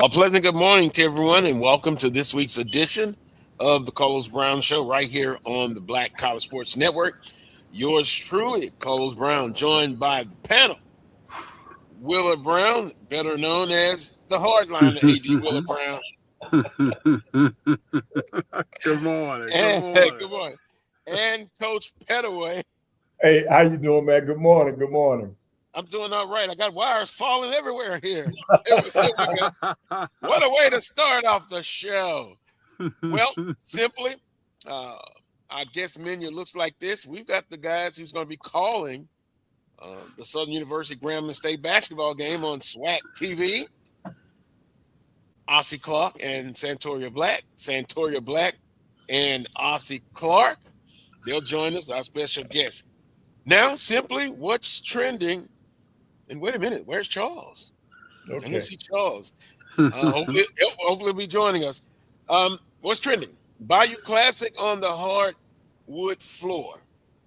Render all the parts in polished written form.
A pleasant good morning to everyone, and welcome to this week's edition of the Carlos Brown Show right here on the Black College Sports Network. Yours truly, Carlos Brown, joined by the panel, Willard Brown, better known as the hardliner, A.D. Willard Brown. Good morning. And, Good morning. good morning. And Coach Pettaway. Hey, how you doing, man? Good morning. Good morning. I'm doing all right. I got wires falling everywhere here. Here we go. What a way to start off the show. Well, simply, our guest menu looks like this. We've got the guys who's going to be calling the Southern University Grambling State basketball game on SWAC TV. Ossie Clark and Santoria Black. Santoria Black and Ossie Clark. They'll join us, our special guest. Now, simply, what's trending? And wait a minute, where's Charles? Okay. I didn't see Charles. Hopefully he'll be joining us. What's trending? Bayou Classic on the hardwood floor.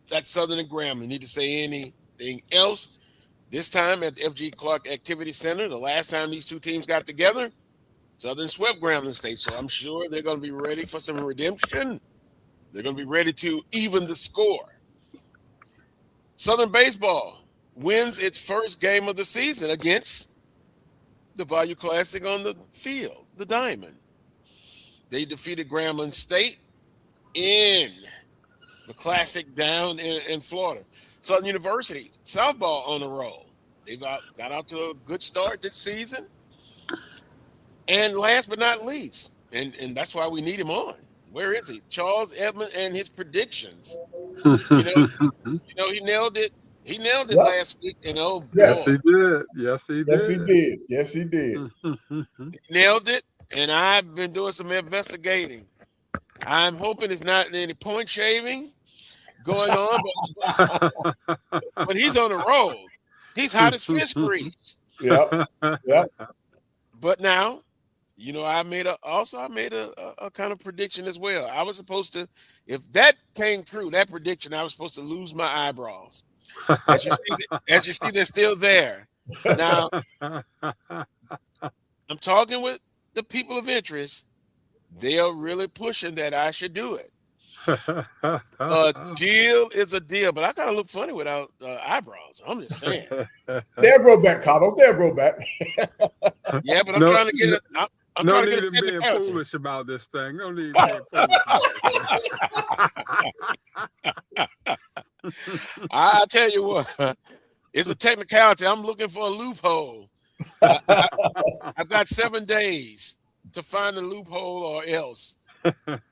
That's Southern and Grambling. Need to say anything else? This time at the F.G. Clark Activity Center. The last time these two teams got together, Southern swept Grambling State. So I'm sure they're going to be ready for some redemption. They're going to be ready to even the score. Southern baseball wins its first game of the season against the Bayou Classic on the field, the Diamond. They defeated Grambling State in the Classic down in Florida. Southern University, softball on the roll. They've got out to a good start this season. And last but not least, and that's why we need him on. Where is he? Charles Edmond and his predictions. He nailed it. He nailed it last week, Yes, he did. Yes, he did. Yes, he did. Yes, he did. He nailed it, and I've been doing some investigating. I'm hoping it's not any point shaving going on, but he's on the roll. He's hot as fish grease. Yep. But now, I made a kind of prediction as well. I was supposed to, if that came true, that prediction, I was supposed to lose my eyebrows. As you see, they're still there. Now, I'm talking with the people of interest. They are really pushing that I should do it. A deal is a deal, but I kind of look funny without eyebrows. I'm just saying. They'll grow back, Carlos. They'll grow back. Yeah, but I'm trying to get it. I'm no trying need to of get being it foolish about this thing. No need of being foolish about I tell you what, it's a technicality. I'm looking for a loophole. I've got 7 days to find a loophole or else.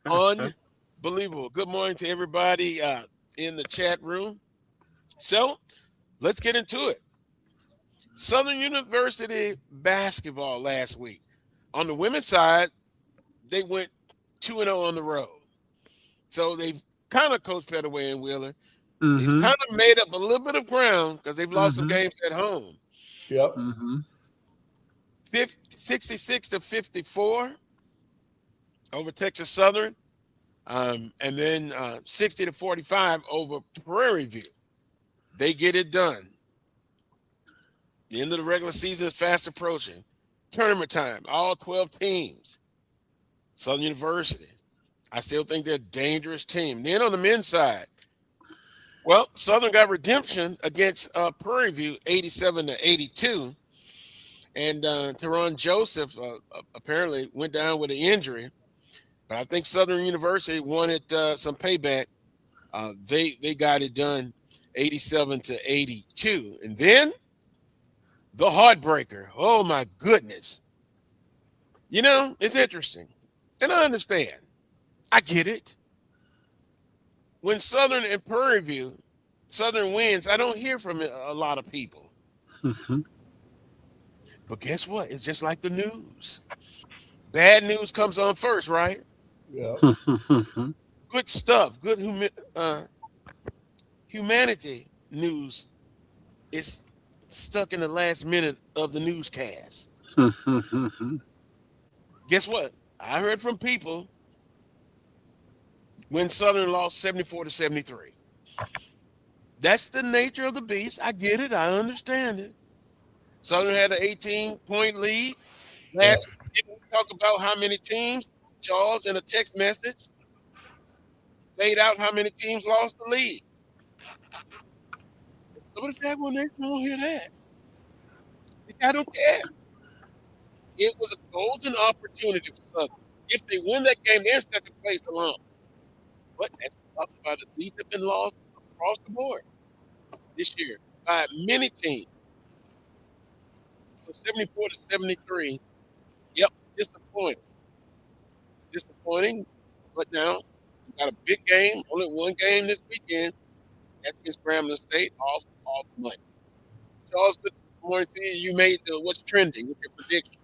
Unbelievable. Good morning to everybody in the chat room. So let's get into it. Southern University basketball last week. On the women's side, they went 2-0 on the road. So they've kind of coached Pettaway and Wheeler. They've kind of made up a little bit of ground because they've lost some games at home. Yep. 66-54 over Texas Southern. And then 60-45 over Prairie View. They get it done. The end of the regular season is fast approaching. Tournament time, all 12 teams. Southern University. I still think they're a dangerous team. Then on the men's side, well, Southern got redemption against Prairie View, 87-82. And Teron Joseph apparently went down with an injury. But I think Southern University wanted some payback. They got it done, 87-82. And then the heartbreaker. Oh, my goodness. It's interesting. And I understand. I get it. When Southern and Prairie View, Southern wins, I don't hear from a lot of people. But guess what? It's just like the news. Bad news comes on first, right? Yeah. Good stuff. Good humanity news is stuck in the last minute of the newscast. Guess what? I heard from people when Southern lost 74-73. That's the nature of the beast. I get it. I understand it. Southern had an 18-point lead. Last talk about how many teams, Charles, in a text message, laid out how many teams lost the league. Some of the Jaguar Nation don't hear that. I don't care. It was a golden opportunity for Southern. If they win that game, they're in second place alone. But as we talked about, these have been lost across the board this year by many teams. So 74 to 73. Yep, disappointing. Disappointing. But now we got a big game, only one game this weekend. That's against Grambling State, off Monday. Charles, good morning to you. You made what's trending with your prediction.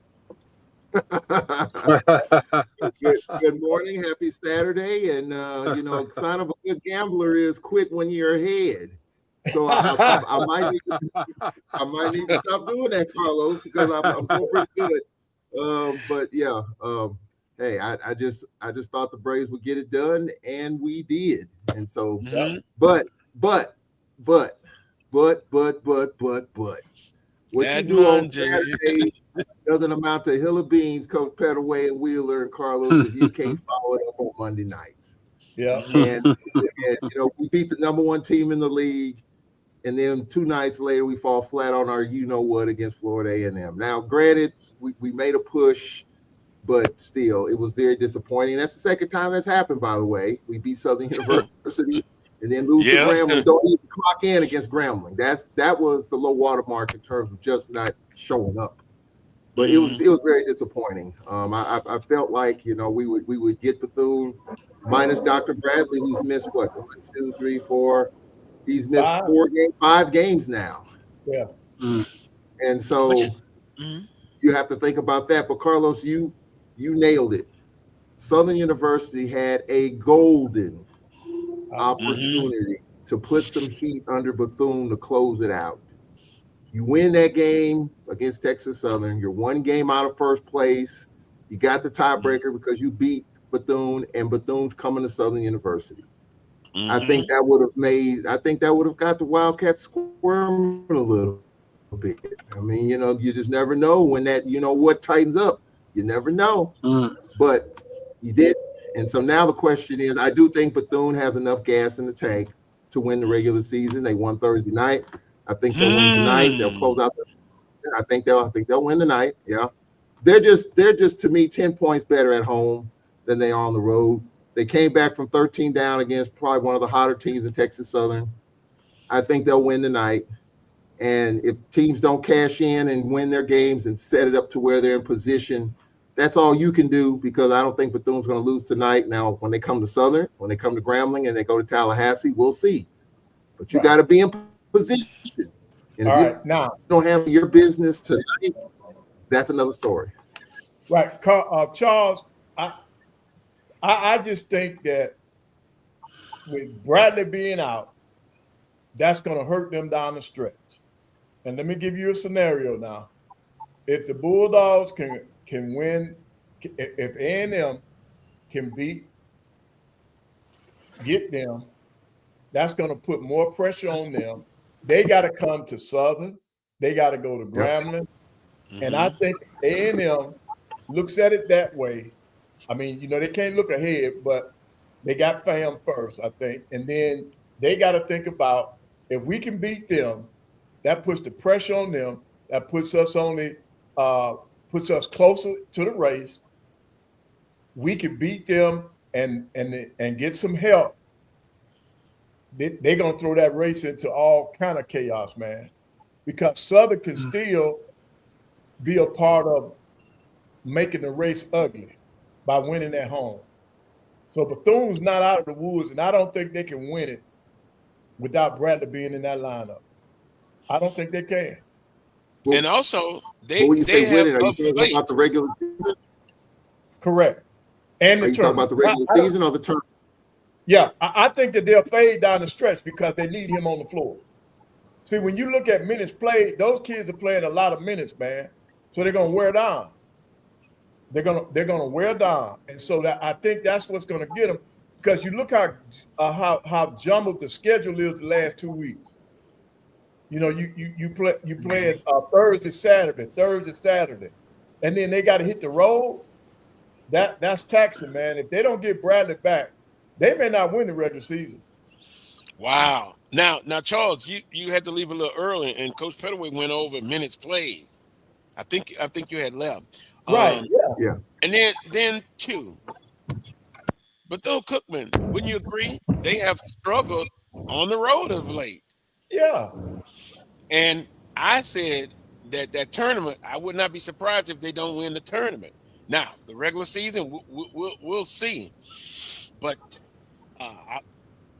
Good morning, happy Saturday, and sign of a good gambler is quit when you're ahead. So I might need to stop doing that, Carlos, because I'm doing pretty good. But yeah, hey, I just thought the Braves would get it done, and we did. And so, but what Edmond, you do on Saturday doesn't amount to a hill of beans, Coach Pettaway and Wheeler and Carlos, if you can't follow it up on Monday nights. Yeah. And we beat the number one team in the league, and then 2 nights later we fall flat on our you-know-what against Florida A&M. Now, granted, we made a push, but still, it was very disappointing. That's the second time that's happened, by the way. We beat Southern University and then lose to Grambling. Don't even clock in against Grambling. That was the low water mark in terms of just not showing up. But it was very disappointing. I felt like we would get Bethune minus Dr. Bradley, who's missed 1, 2, 3, 4. He's missed 5 games now. Yeah. And so you have to think about that. But Carlos, you nailed it. Southern University had a golden opportunity to put some heat under Bethune to close it out. You win that game against Texas Southern, you're 1 game out of first place. You got the tiebreaker because you beat Bethune, and Bethune's coming to Southern University. I think that would have got the Wildcats squirming a little bit. I mean, you just never know when that, what tightens up. You never know. But you did. And so now the question is, I do think Bethune has enough gas in the tank to win the regular season. They won Thursday night. I think they'll win tonight. They'll close out. I think they'll win tonight. Yeah, they're just to me 10 points better at home than they are on the road. They came back from 13 down against probably one of the hotter teams in Texas Southern. I think they'll win tonight. And if teams don't cash in and win their games and set it up to where they're in position, that's all you can do, because I don't think Bethune's going to lose tonight. Now, when they come to Southern, when they come to Grambling, and they go to Tallahassee, we'll see. But you got to be in position. And All if right, now you don't handle your business tonight, that's another story. Right, Charles. I just think that with Bradley being out, that's going to hurt them down the stretch. And let me give you a scenario now. If the Bulldogs can win, if A&M can get them, that's going to put more pressure on them. They got to come to Southern. They got to go to Grambling. And I think A&M looks at it that way. I mean, they can't look ahead, but they got fam first, I think. And then they got to think about, if we can beat them, that puts the pressure on them. That puts us puts us closer to the race. We can beat them and get some help. They're going to throw that race into all kind of chaos, man, because Southern can still be a part of making the race ugly by winning at home. So Bethune's not out of the woods, and I don't think they can win it without Bradley being in that lineup. I don't think they can. And also, they when you say have winning, are you a talking slate. about the regular season? Correct. And Are the you talking about the regular season or the tournament? Yeah, I think that they'll fade down the stretch because they need him on the floor. See, when you look at minutes played, those kids are playing a lot of minutes, man. So they're gonna wear down. They're gonna wear down, and so that I think that's what's gonna get them. Because you look how jumbled the schedule is the last 2 weeks. You play Thursday, Saturday, and then they got to hit the road. that's taxing, man. If they don't get Bradley back, they may not win the regular season. Wow. Now, Charles, you had to leave a little early, and Coach Pettaway went over minutes played. I think you had left. Right. Yeah. And then two. Bethune-Cookman, wouldn't you agree? They have struggled on the road of late. Yeah. And I said that tournament, I would not be surprised if they don't win the tournament. Now, the regular season, we'll see. But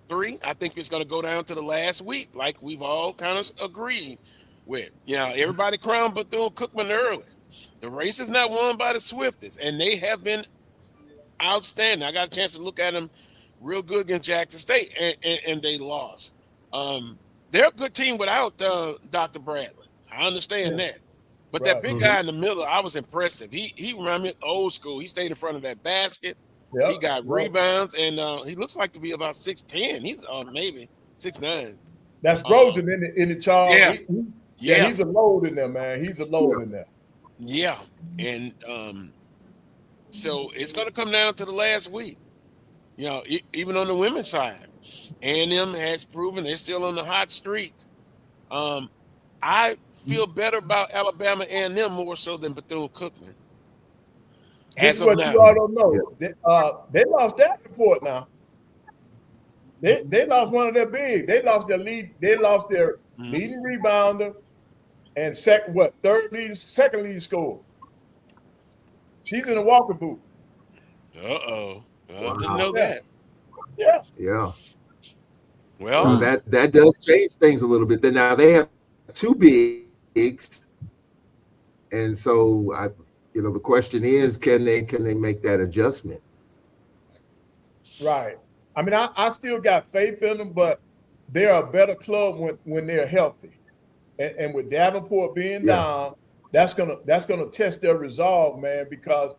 three, I think it's going to go down to the last week, like we've all kind of agreed with. Everybody crowned Bethune-Cookman early. The race is not won by the swiftest, and they have been outstanding. I got a chance to look at them real good against Jackson State, and they lost. They're a good team without Dr. Bradley. I understand that. But that big guy in the middle, I was impressive. He reminded me of old school. He stayed in front of that basket. Yep. He got rebounds, and he looks like to be about 6'10". He's maybe 6'9". That's Rosen in the Charles. Yeah, he's a load in there, man. He's a load in there. Yeah, and so it's going to come down to the last week. Even on the women's side, A&M has proven they're still on the hot streak. I feel better about Alabama A&M more so than Bethune-Cookman. This is what you all don't know. They lost that report now. They lost one of their big. They lost their lead. They lost their leading rebounder and second lead scorer. She's in a walking boot. I didn't know that. Yeah. Well, that does change things a little bit. Then now they have two bigs, and so the question is, can they make that adjustment? Right. I mean, I still got faith in them, but they're a better club when they're healthy, and with Davenport being down, that's gonna test their resolve, man, because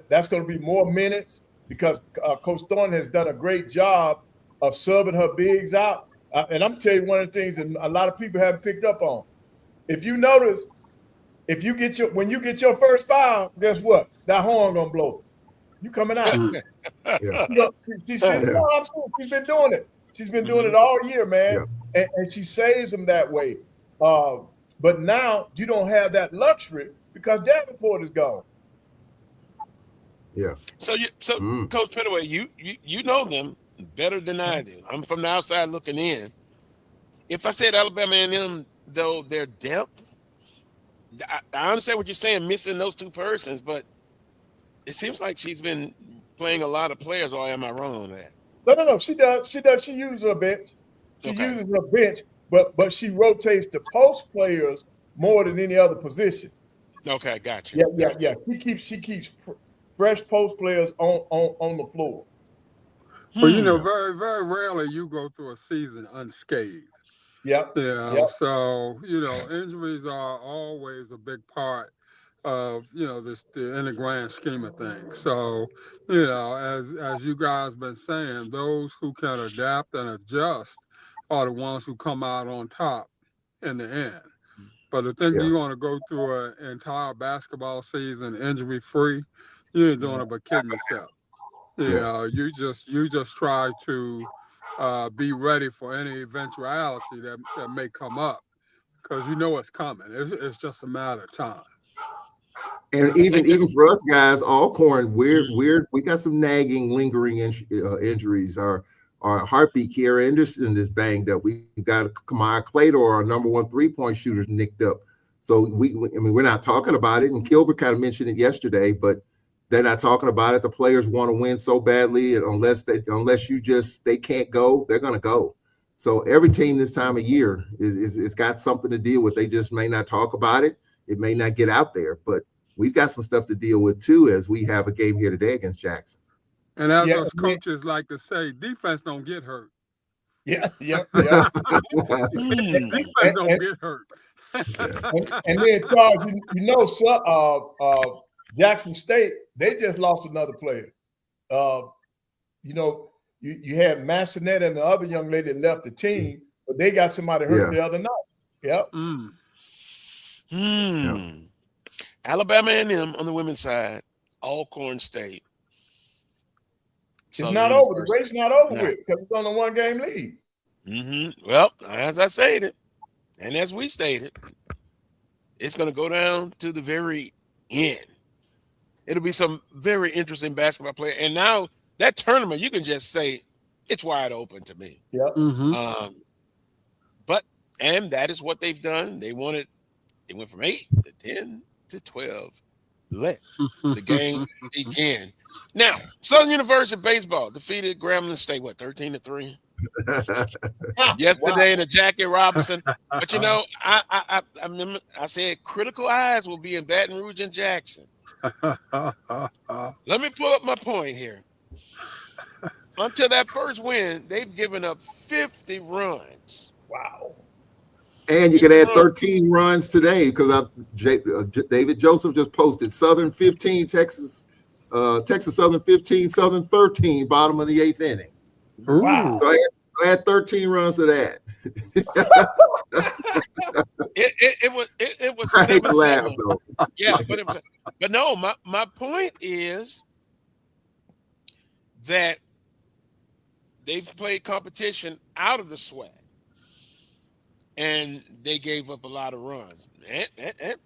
that's gonna be more minutes because Coach Thorne has done a great job of subbing her bigs out. And I'm telling you one of the things that a lot of people haven't picked up on. If you notice, when you get your first foul, guess what? That horn gonna blow. You coming out. She's been doing it. She's been doing it all year, man. Yeah. And she saves them that way. But now you don't have that luxury because Davenport is gone. Yeah. So Coach Pettaway, you know them better than I do. I'm from the outside looking in. If I said Alabama A&M, though, their depth, I understand what you're saying, missing those two persons, but it seems like she's been playing a lot of players, or am I wrong on that? No. She does. She uses her bench. She uses her bench, but she rotates the post players more than any other position. Okay, got you. Yeah. She keeps fresh post players on the floor. Well, very, very rarely you go through a season unscathed. Yep. Yeah. So, injuries are always a big part of, in the grand scheme of things. So, as you guys been saying, those who can adapt and adjust are the ones who come out on top in the end. But the thing you want to go through an entire basketball season injury-free, you ain't doing it but kidding yourself. You just try to be ready for any eventuality that may come up because it's coming. It's just a matter of time. And even for us guys, Alcorn, we got some nagging, lingering injuries. Our heartbeat, Kiera Anderson, is banged up. We got Kamaya Claytor, our number one 3-point shooter, nicked up. So we're not talking about it. And Gilbert kind of mentioned it yesterday, but they're not talking about it. The players want to win so badly, and unless they can't go, they're going to go. So every team this time of year is got something to deal with. They just may not talk about it. It may not get out there, but we've got some stuff to deal with too, as we have a game here today against Jackson. And as us coaches like to say, defense don't get hurt. Yeah. Defense don't get hurt. And then, Charles, Jackson State, they just lost another player. You had Massonet and the other young lady left the team, but they got somebody hurt the other night. Yep. Alabama A&M on the women's side Alcorn State. It's not over. The race not over with because it's on a 1-game lead. Well, as I stated, and as we stated, it's going to go down to the very end. It'll be some very interesting basketball play. And now that tournament, you can just say it's wide open to me. Yep. And that is what they've done. They went from 8 to 10 to 12. Let the games begin. Now, Southern University baseball defeated Grambling State, 13-3? Yesterday in a Jackie Robinson. But I remember I said critical eyes will be in Baton Rouge and Jackson. Let me pull up my point here. Until that first win, they've given up 50 runs. Wow. And you can add 13 runs today because David Joseph just posted Southern 15, Texas Southern 15, Southern 13, bottom of the 8th inning. Wow. So I had 13 runs to that. It was 7-7. Yeah, but no, my point is that they've played competition out of the SWAC. And they gave up a lot of runs. And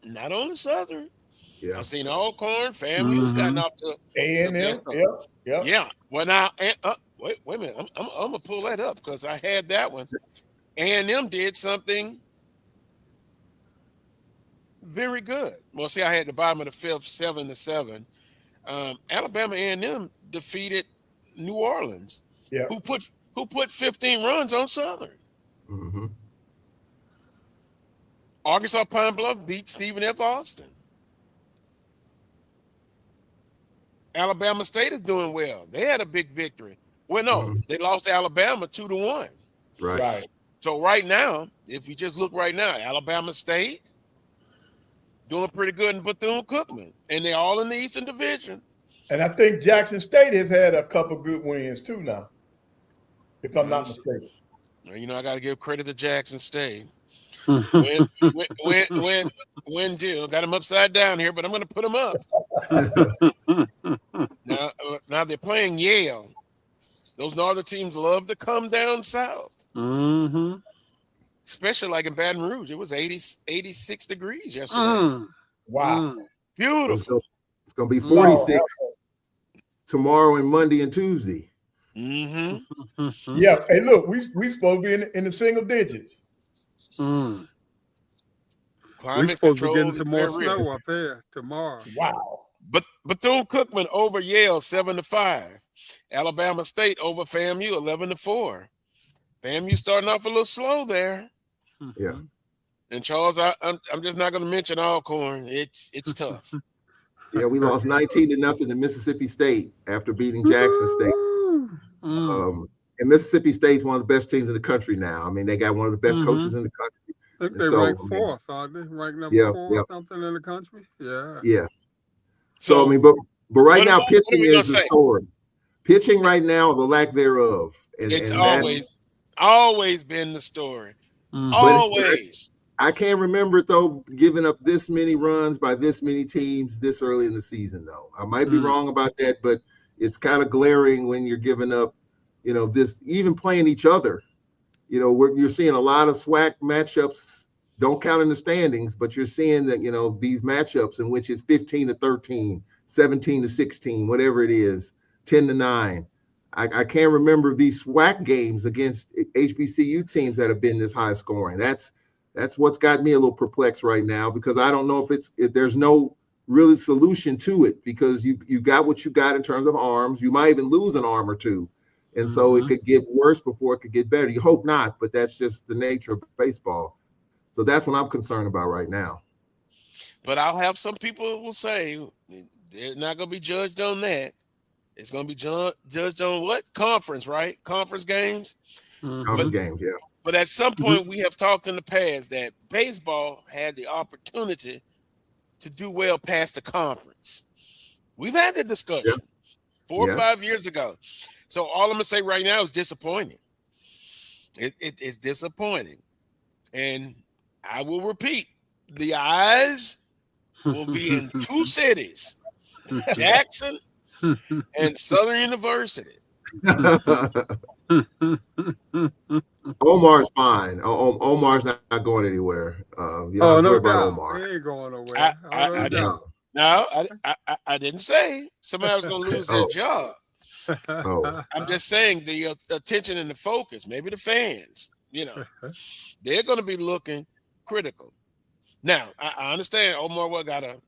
not only Southern. Yeah. I've seen Alcorn, FAMU's gotten off to A&M. Yep. Yeah. Well, now, wait a minute. I'm going to pull that up because I had that one. A&M did something very good. Well, see, I had the bottom of the 5th, 7-7. Alabama A&M defeated New Orleans, who put 15 runs on Southern. Mm-hmm. Arkansas Pine Bluff beat Stephen F. Austin. Alabama State is doing well. They had a big victory. Well, no, they lost to Alabama 2-1. Right. So right now, if you just look right now, Alabama State doing pretty good in Bethune-Cookman, and they're all in the Eastern Division. And I think Jackson State has had a couple good wins too now, if I'm not mistaken. I got to give credit to Jackson State. When Jill got him upside down here, but I'm going to put him up. Now they're playing Yale. Those northern teams love to come down south. Especially like in Baton Rouge. It was 86 degrees yesterday. Wow. Beautiful. It's going to be 46 tomorrow and Monday and Tuesday. Yeah. Hey, look, we supposed to be in the single digits. We're supposed to be getting some more snow up there tomorrow. Wow. But Bethune-Cookman over Yale 7-5. Alabama State over FAMU 11-4. FAMU starting off a little slow there. Yeah. And Charles, I'm just not going to mention Alcorn. It's tough. Yeah, we lost 19-0 to Mississippi State after beating Jackson State. And Mississippi State's one of the best teams in the country now. I mean, they got one of the best coaches in the country. I think they're ranked 4th, aren't they? Ranked number 4 or something in the country. Yeah. So I mean, but right now, pitching is the story. Pitching right now, the lack thereof. It's always been the story. Always. I can't remember though giving up this many runs by this many teams this early in the season. Though I might be wrong about that, but it's kind of glaring when you're giving up. This even playing each other. You're seeing a lot of SWAC matchups. Don't count in the standings, but you're seeing that these matchups in which it's 15-13, 17-16, whatever it is, 10-9. I can't remember these SWAC games against HBCU teams that have been this high scoring. That's what's got me a little perplexed right now because I don't know if there's no really solution to it because you got what you got in terms of arms. You might even lose an arm or two. And so it could get worse before it could get better. You hope not, but that's just the nature of baseball. So that's what I'm concerned about right now. But I'll have some people who will say they're not going to be judged on that. It's going to be judged on what? Conference, right? Conference games? Conference games, yeah. But at some point, we have talked in the past that baseball had the opportunity to do well past the conference. We've had the discussion 4 or 5 years ago. So all I'm going to say right now is disappointing. It's disappointing. And I will repeat, the eyes will be in 2 cities, Jackson and Southern University. Omar's fine. Omar's not going anywhere. You don't have to worry about Omar. He ain't going nowhere. I didn't say somebody was going to lose their job. I'm just saying the attention and the focus, maybe the fans, they're going to be looking critical. Now, I understand Omar got an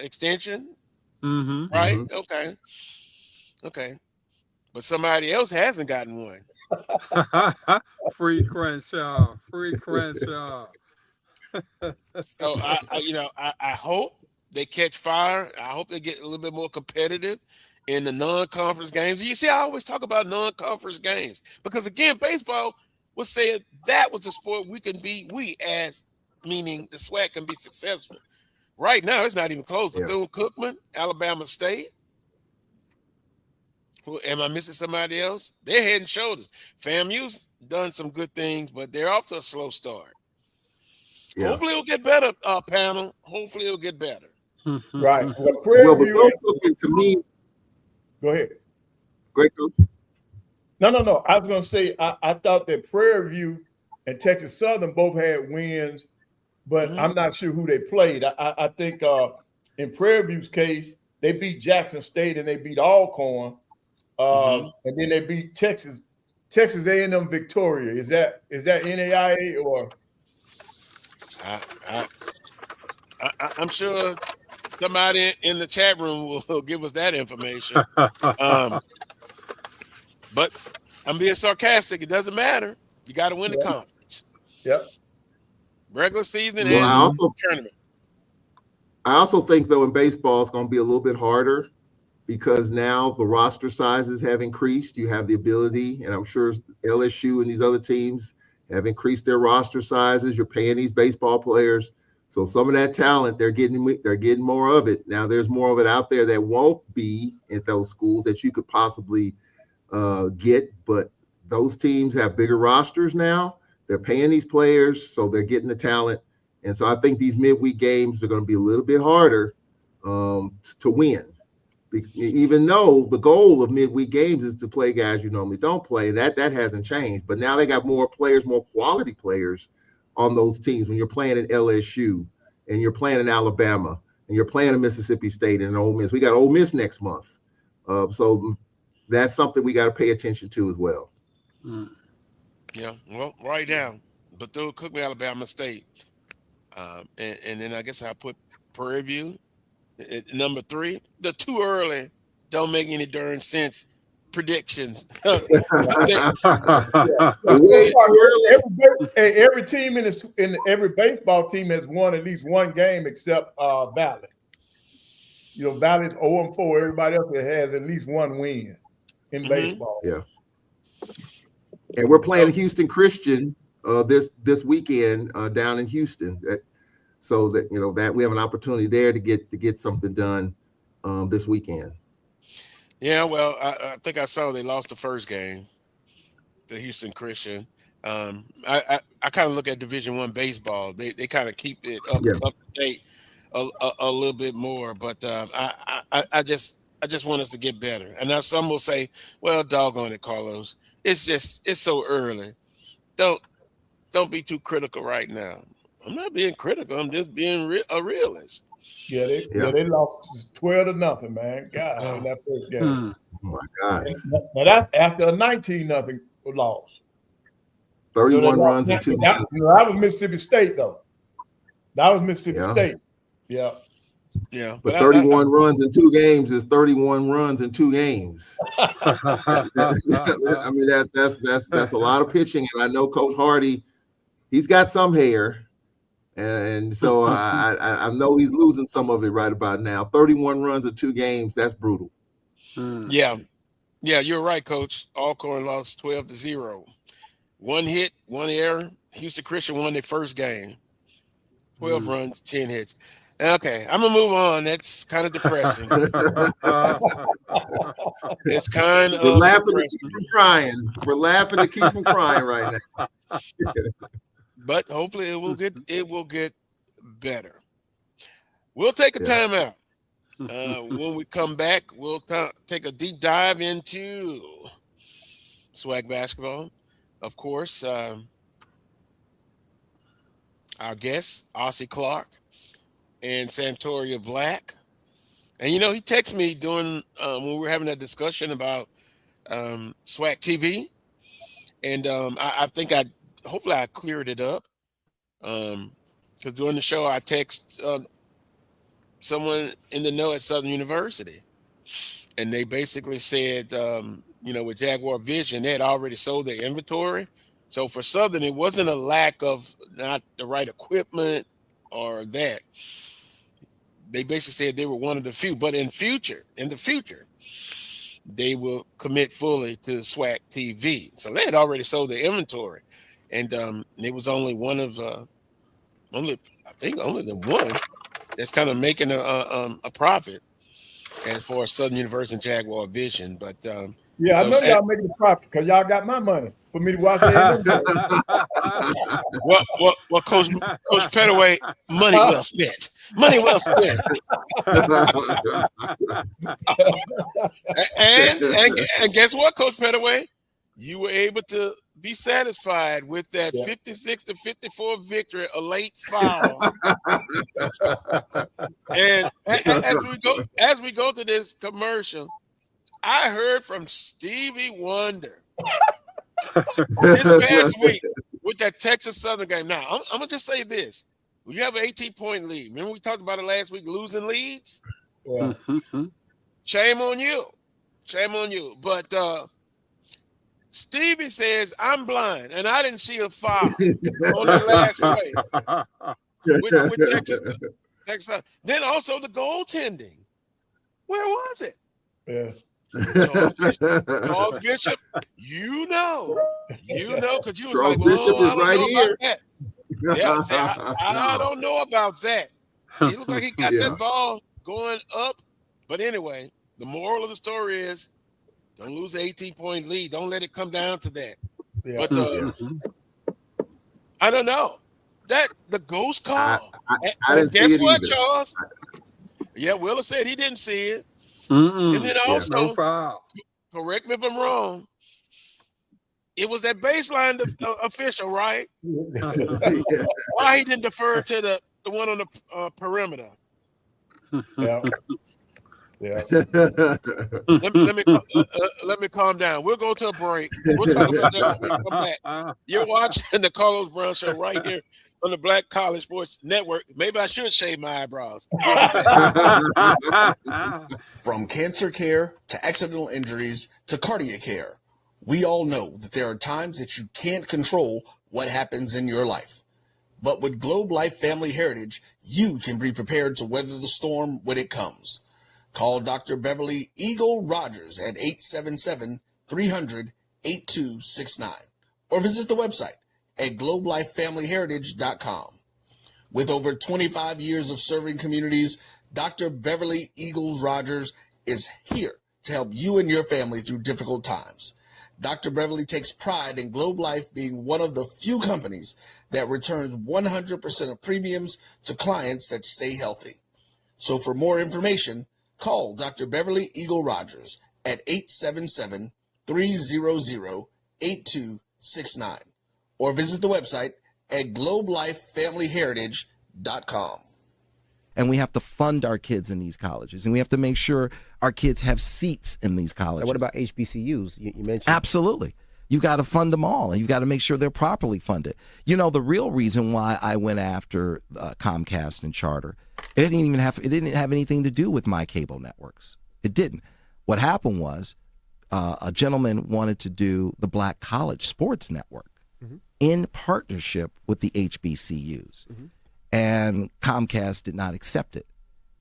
extension, right? Mm-hmm. Okay. But somebody else hasn't gotten one. Free Crenshaw. So I hope they catch fire. I hope they get a little bit more competitive in the non-conference games. You see, I always talk about non-conference games because, again, baseball was saying that was a sport meaning the SWAC can be successful. Right now, it's not even close. Bethune-Cookman, Alabama State. Am I missing somebody else? They're head and shoulders. FAMU's done some good things, but they're off to a slow start. Yeah. Hopefully it'll get better, panel. Hopefully it'll get better. Right. But to me, go ahead. Great coach. No. I was going to say I thought that Prairie View and Texas Southern both had wins, but I'm not sure who they played. I think in Prairie View's case, they beat Jackson State and they beat Alcorn. And then they beat Texas A&M Victoria. Is that NAIA or? I'm sure somebody in the chat room will give us that information. But I'm being sarcastic. It doesn't matter. You got to win the conference. Yep. Regular season and tournament. I also think, though, in baseball, it's going to be a little bit harder because now the roster sizes have increased. You have the ability, and I'm sure LSU and these other teams have increased their roster sizes. You're paying these baseball players. So some of that talent, they're getting more of it. Now there's more of it out there that won't be at those schools that you could possibly get, but those teams have bigger rosters now. They're paying these players, so they're getting the talent. And so I think these midweek games are going to be a little bit harder to win, even though the goal of midweek games is to play guys you normally don't play. That hasn't changed. But now they got more players, more quality players on those teams. When you're playing at LSU and you're playing in Alabama and you're playing in Mississippi State and Ole Miss. We got Ole Miss next month. So that's something we got to pay attention to as well. Yeah, well, right now, Bethune-Cookman, Alabama State. And then I guess I put Prairie View at number 3. The too early don't make any darn sense predictions. Every team in every baseball team has won at least one game except Valley. Valley's 0-4. Everybody else has at least one win in baseball. Yeah. And we're playing Houston Christian this weekend down in Houston. So that that we have an opportunity there to get something done this weekend. Yeah, well, I think I saw they lost the first game, the Houston Christian. I kind of look at Division I baseball. They kind of keep it up to date a little bit more, but I just want us to get better. And now some will say, "Well, doggone it, Carlos, it's so early. Don't be too critical right now." I'm not being critical. I'm just being a realist. Yeah, they lost 12-0, man. God, in that first game. Oh my God! Now that's after a 19-0 loss. 31 runs in 2 games. That was Mississippi State, though. That was Mississippi State. Yeah. Yeah. But 31 runs in 2 games is 31 runs in 2 games. I mean, that's a lot of pitching, and I know Coach Hardy, he's got some hair. And so I know he's losing some of it right about now. 31 runs in 2 games, that's brutal. Yeah, you're right, Coach. Alcorn lost 12-0. 1 hit, 1 error. Houston Christian won their first game. 12 runs, 10 hits. Okay, I'm going to move on. That's kind of depressing. It's kind of We're laughing depressing. to keep from crying. We're laughing to keep from crying right now. But hopefully it will get better. We'll take a timeout. When we come back, we'll take a deep dive into swag basketball. Of course, our guest, Ossie Clark and Santoria Black. And, he texted me during when we were having that discussion about SWAC TV. And I think hopefully I cleared it up. Because during the show, I text someone in the know at Southern University. And they basically said, with Jaguar Vision, they had already sold their inventory. So for Southern, it wasn't a lack of not the right equipment or that. They basically said they were one of the few, but in the future, they will commit fully to SWAC TV. So they had already sold their inventory, and it was only one of only the one that's kind of making a profit as far as Southern University and Jaguar Vision. But I know y'all making a profit because y'all got my money for me to watch the well, Coach Pettaway, money well spent. Money well spent. and guess what, Coach Pettaway? You were able to be satisfied with that 56-54 victory, a late foul. and as we go to this commercial, I heard from Stevie Wonder this past week with that Texas Southern game. Now, I'm gonna just say this. When you have an 18-point lead, remember we talked about it last week, losing leads? Yeah. Shame on you. But Stevie says, I'm blind, and I didn't see a foul on the last play with Texas. Then also the goaltending. Where was it? Yeah. Charles Bishop, because you was Charles like, Bishop I is don't right know here. about that. Yeah, see, I don't know about that. He looked like he got that ball going up. But anyway, the moral of the story is don't lose an 18-point lead. Don't let it come down to that. Yeah. But I don't know. That the ghost call. I didn't see it guess what, either. Charles? Yeah, Willa said he didn't see it. Mm-mm. And then also, no foul. Correct me if I'm wrong, it was that baseline official, right? Why he didn't defer to the one on the perimeter? Yeah. Yeah. Let me calm down. We'll go to a break. We'll talk about that when we come back. You're watching the Carlos Brown Show right here on the Black College Sports Network. Maybe I should shave my eyebrows. From cancer care to accidental injuries to cardiac care, we all know that there are times that you can't control what happens in your life. But with Globe Life Family Heritage, you can be prepared to weather the storm when it comes. Call Dr. Beverly Eagle Rogers at 877-300-8269 or visit the website at globelifefamilyheritage.com. With over 25 years of serving communities, Dr. Beverly Eagles Rogers is here to help you and your family through difficult times. Dr. Beverly takes pride in Globe Life being one of the few companies that returns 100% of premiums to clients that stay healthy. So for more information, call Dr. Beverly Eagle Rogers at 877-300-8269 or visit the website at globelifefamilyheritage.com. And we have to fund our kids in these colleges, and we have to make sure our kids have seats in these colleges. And what about HBCUs? You mentioned. Absolutely. You got to fund them all, and you've got to make sure they're properly funded. You know, the real reason why I went after Comcast and Charter, it didn't have anything to do with my cable networks. It didn't. What happened was a gentleman wanted to do the Black College Sports Network in partnership with the HBCUs. And Comcast did not accept it.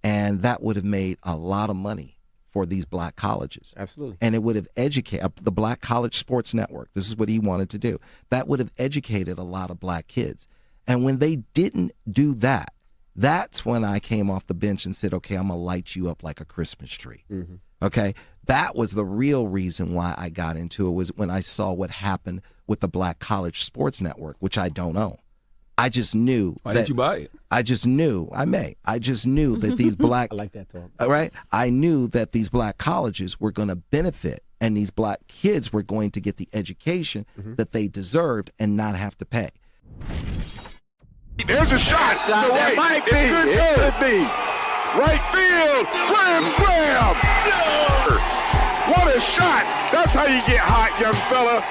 And that would have made a lot of money for these black colleges. Absolutely. And it would have educated the Black College Sports Network. This is what he wanted to do. That would have educated a lot of black kids. And when they didn't do that, that's when I came off the bench and said, okay, I'm going to light you up like a Christmas tree. Okay? That was the real reason why I got into it, was when I saw what happened with the Black College Sports Network, which I don't own. I just knew. Why didn't you buy it? I just knew. I just knew that these black. I like that talk. Right. I knew that these black colleges were going to benefit, and these black kids were going to get the education that they deserved and not have to pay. There's a shot. To right. It could be. Right field. Grand slam. What a shot. That's how you get hot, young fella.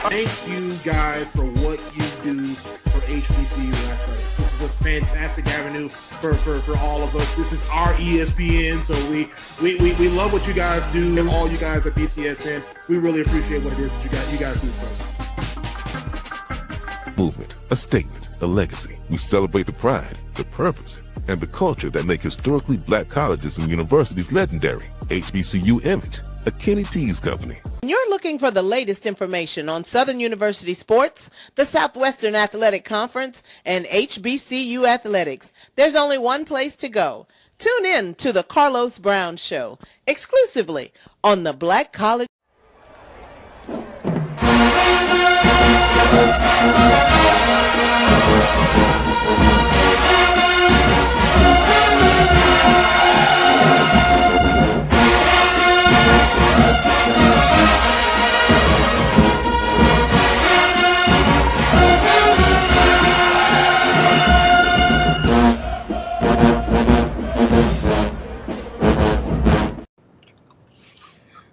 Thank you guys for what you do for HBCU athletics. This is a fantastic avenue for all of us. This is our ESPN, so we love what you guys do, and all you guys at BCSN. We really appreciate what it is that you guys do for us. Movement, a statement, a legacy. We celebrate the pride, the purpose, and the culture that make historically black colleges and universities legendary. HBCU Image, a Kenny T's company. You're looking for the latest information on Southern University sports, the Southwestern Athletic Conference, and HBCU athletics. There's only one place to go. Tune in to the Carlos Brown Show, exclusively on the Black College.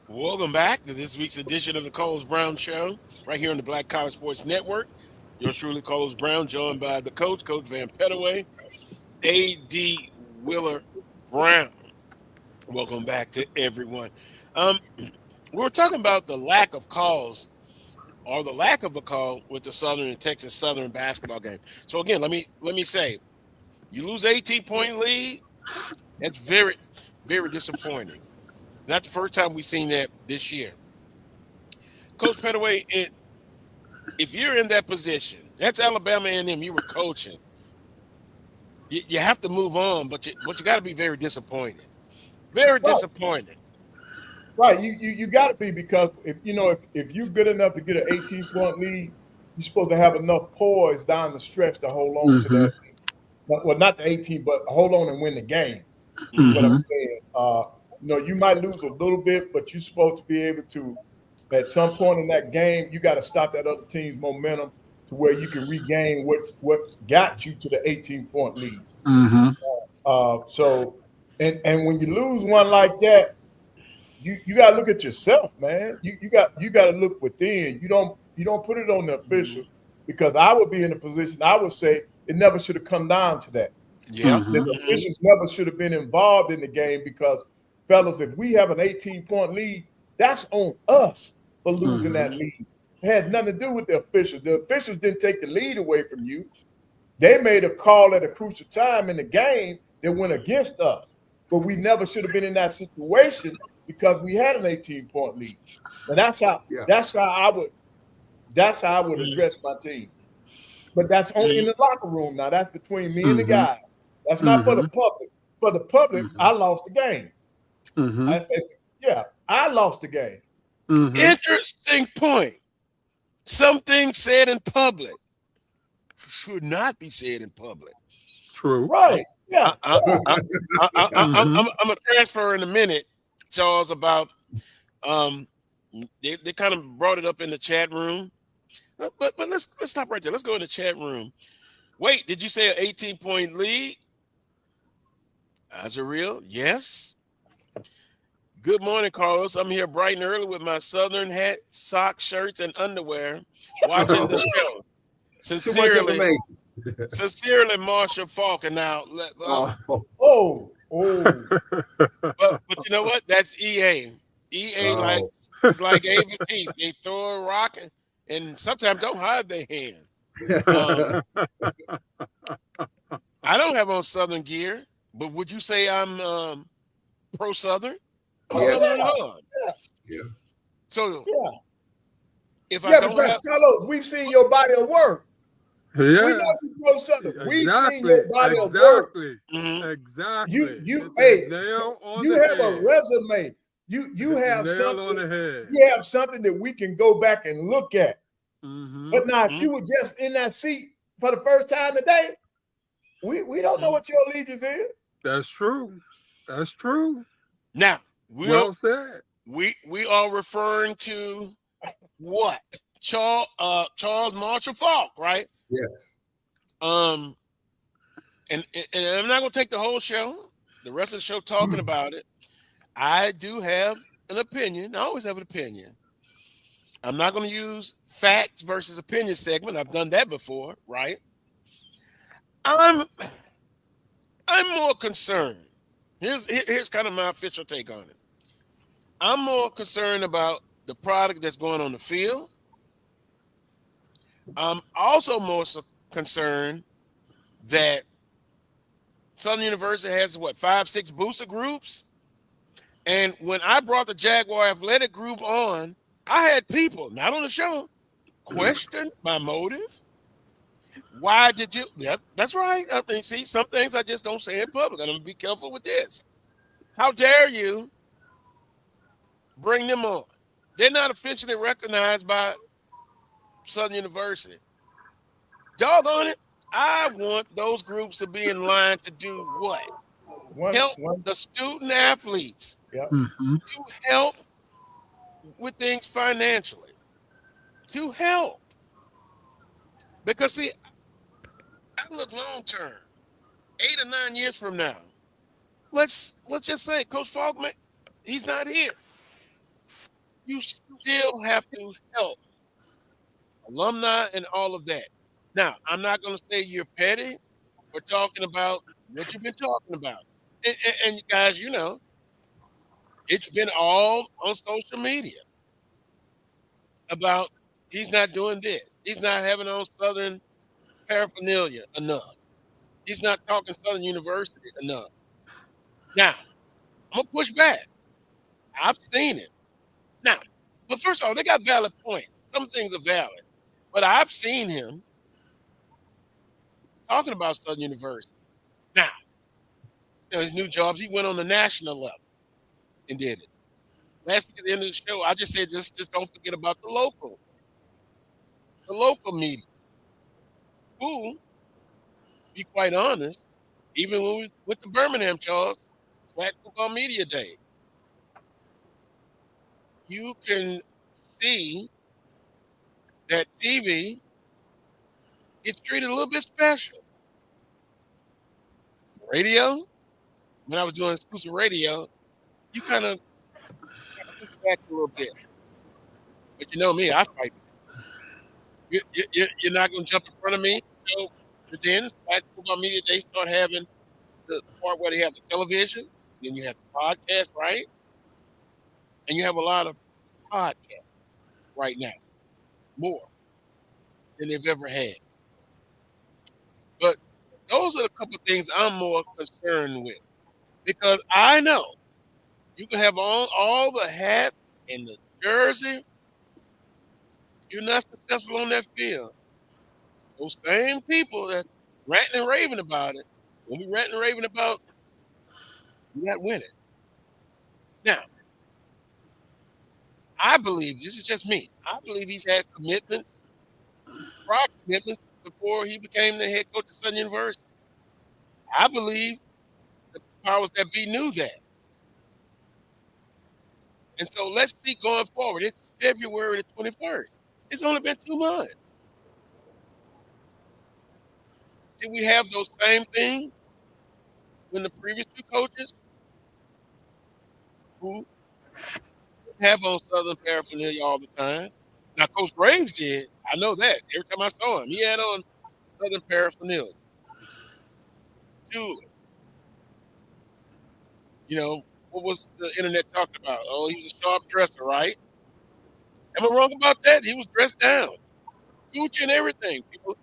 Welcome back to this week's edition of the Carlos Brown Show, right here on the Black College Sports Network. Yours truly, Carlos Brown, joined by the coach, Coach Van Pettaway, A.D. Willer Brown. Welcome back to everyone. We're talking about the lack of calls, or the lack of a call with the Southern and Texas Southern basketball game. So again, let me say, you lose 18-point lead. That's very, very disappointing. Not the first time we've seen that this year. Coach Pettaway, if you're in that position, that's Alabama A&M, you were coaching. You have to move on, but you got to be very disappointed. Very disappointed. Right, you got to be, because if you're good enough to get an 18-point lead, you're supposed to have enough poise down the stretch to hold on to that. Well, not the 18, but hold on and win the game. Is what I'm saying. You might lose a little bit, but you're supposed to be able to, at some point in that game, you got to stop that other team's momentum to where you can regain what got you to the 18-point lead. So when you lose one like that, you got to look at yourself, man. You got to look within. You don't put it on the official, because I would be in a position, I would say it never should have come down to that. Yeah, the officials never should have been involved in the game, because fellas, if we have an 18-point lead, that's on us for losing that lead. It had nothing to do with the officials. The officials didn't take the lead away from you. They made a call at a crucial time in the game that went against us. But we never should have been in that situation, because we had an 18-point lead. And that's how I would address my team. But that's only in the locker room now. That's between me and the guy. That's not for the public. For the public, I lost the game. I lost the game. Interesting point. Some things said in public should not be said in public. True. Right. Yeah. I'm a transfer in a minute, Charles, about they kind of brought it up in the chat room. But let's stop right there. Let's go in the chat room. Wait, did you say an 18-point lead? Azareel, yes. Good morning, Carlos. I'm here bright and early with my Southern hat, socks, shirts, and underwear, watching the show. Sincerely, Marshall Falcon. Now, but you know what? That's EA. EA it's like ABC. They throw a rock and sometimes don't hide their hand. I don't have on Southern gear, but would you say I'm pro Southern? Southern hard. Yeah. So if I don't have Carlos, we've seen your body of work. Yeah. We know you pro Southern. We've seen your body of work. Exactly. You have a resume. You have something on the head. You have something that we can go back and look at. But now, if you were just in that seat for the first time today, we don't know what your allegiance is. That's true. That's true. Now, Well said. we are referring to what? Charles Marshall Falk, right? Yes. And I'm not gonna take the whole show, the rest of the show talking about it. I do have an opinion. I always have an opinion. I'm not going to use facts versus opinion segment. I've done that before, right? I'm more concerned. Here's kind of my official take on it. I'm more concerned about the product that's going on the field. I'm also more concerned that Southern University has 5-6 booster groups. And when I brought the Jaguar Athletic Group on, I had people, not on the show, question my motive. Why did you? Yep, that's right. I mean, see, some things I just don't say in public. I'm going to be careful with this. How dare you bring them on? They're not officially recognized by Southern University. Doggone it. I want those groups to be in line to do what? Help the student athletes. Yep. To help with things financially. To help. Because, see, I look long term. 8 or 9 years from now. Let's just say Coach Falkman, he's not here. You still have to help alumni and all of that. Now, I'm not going to say you're petty. We're talking about what you've been talking about. And guys, you know, it's been all on social media about he's not doing this. He's not having on Southern paraphernalia enough. He's not talking Southern University enough. Now, I'm going to push back. I've seen it. Now, but first of all, they got valid points. Some things are valid. But I've seen him talking about Southern University. Now, you know, his new jobs, he went on the national level and did it. Last week at the end of the show, I just said just don't forget about the local media. Who, to be quite honest, even when we went to Birmingham, Charles, Black Football Media Day, you can see that TV gets treated a little bit special. Radio, when I was doing exclusive radio, you kind of push back a little bit. But you know me, I fight. You're not going to jump in front of me. So then, Black Football Media, they start having the part where they have the television, then you have the podcast, right? And you have a lot of podcasts right now, more than they've ever had. But those are a couple of things I'm more concerned with, because I know you can have on all the hats and the jersey. You're not successful on that field. Those same people that ranting and raving about it, when we ranting and raving about, you're not winning. Now, I believe, this is just me, I believe he's had commitments, prior commitments, before he became the head coach of Southern University. I believe the powers that be knew that. And so let's see going forward. It's February the 21st. It's only been 2 months. Did we have those same things when the previous two coaches who have on Southern paraphernalia all the time? Now, Coach Graves did. I know that. Every time I saw him, he had on Southern paraphernalia. Dude, you know, what was the internet talking about? Oh, he was a sharp dresser, right? Am I wrong about that? He was dressed down. Gucci and everything. People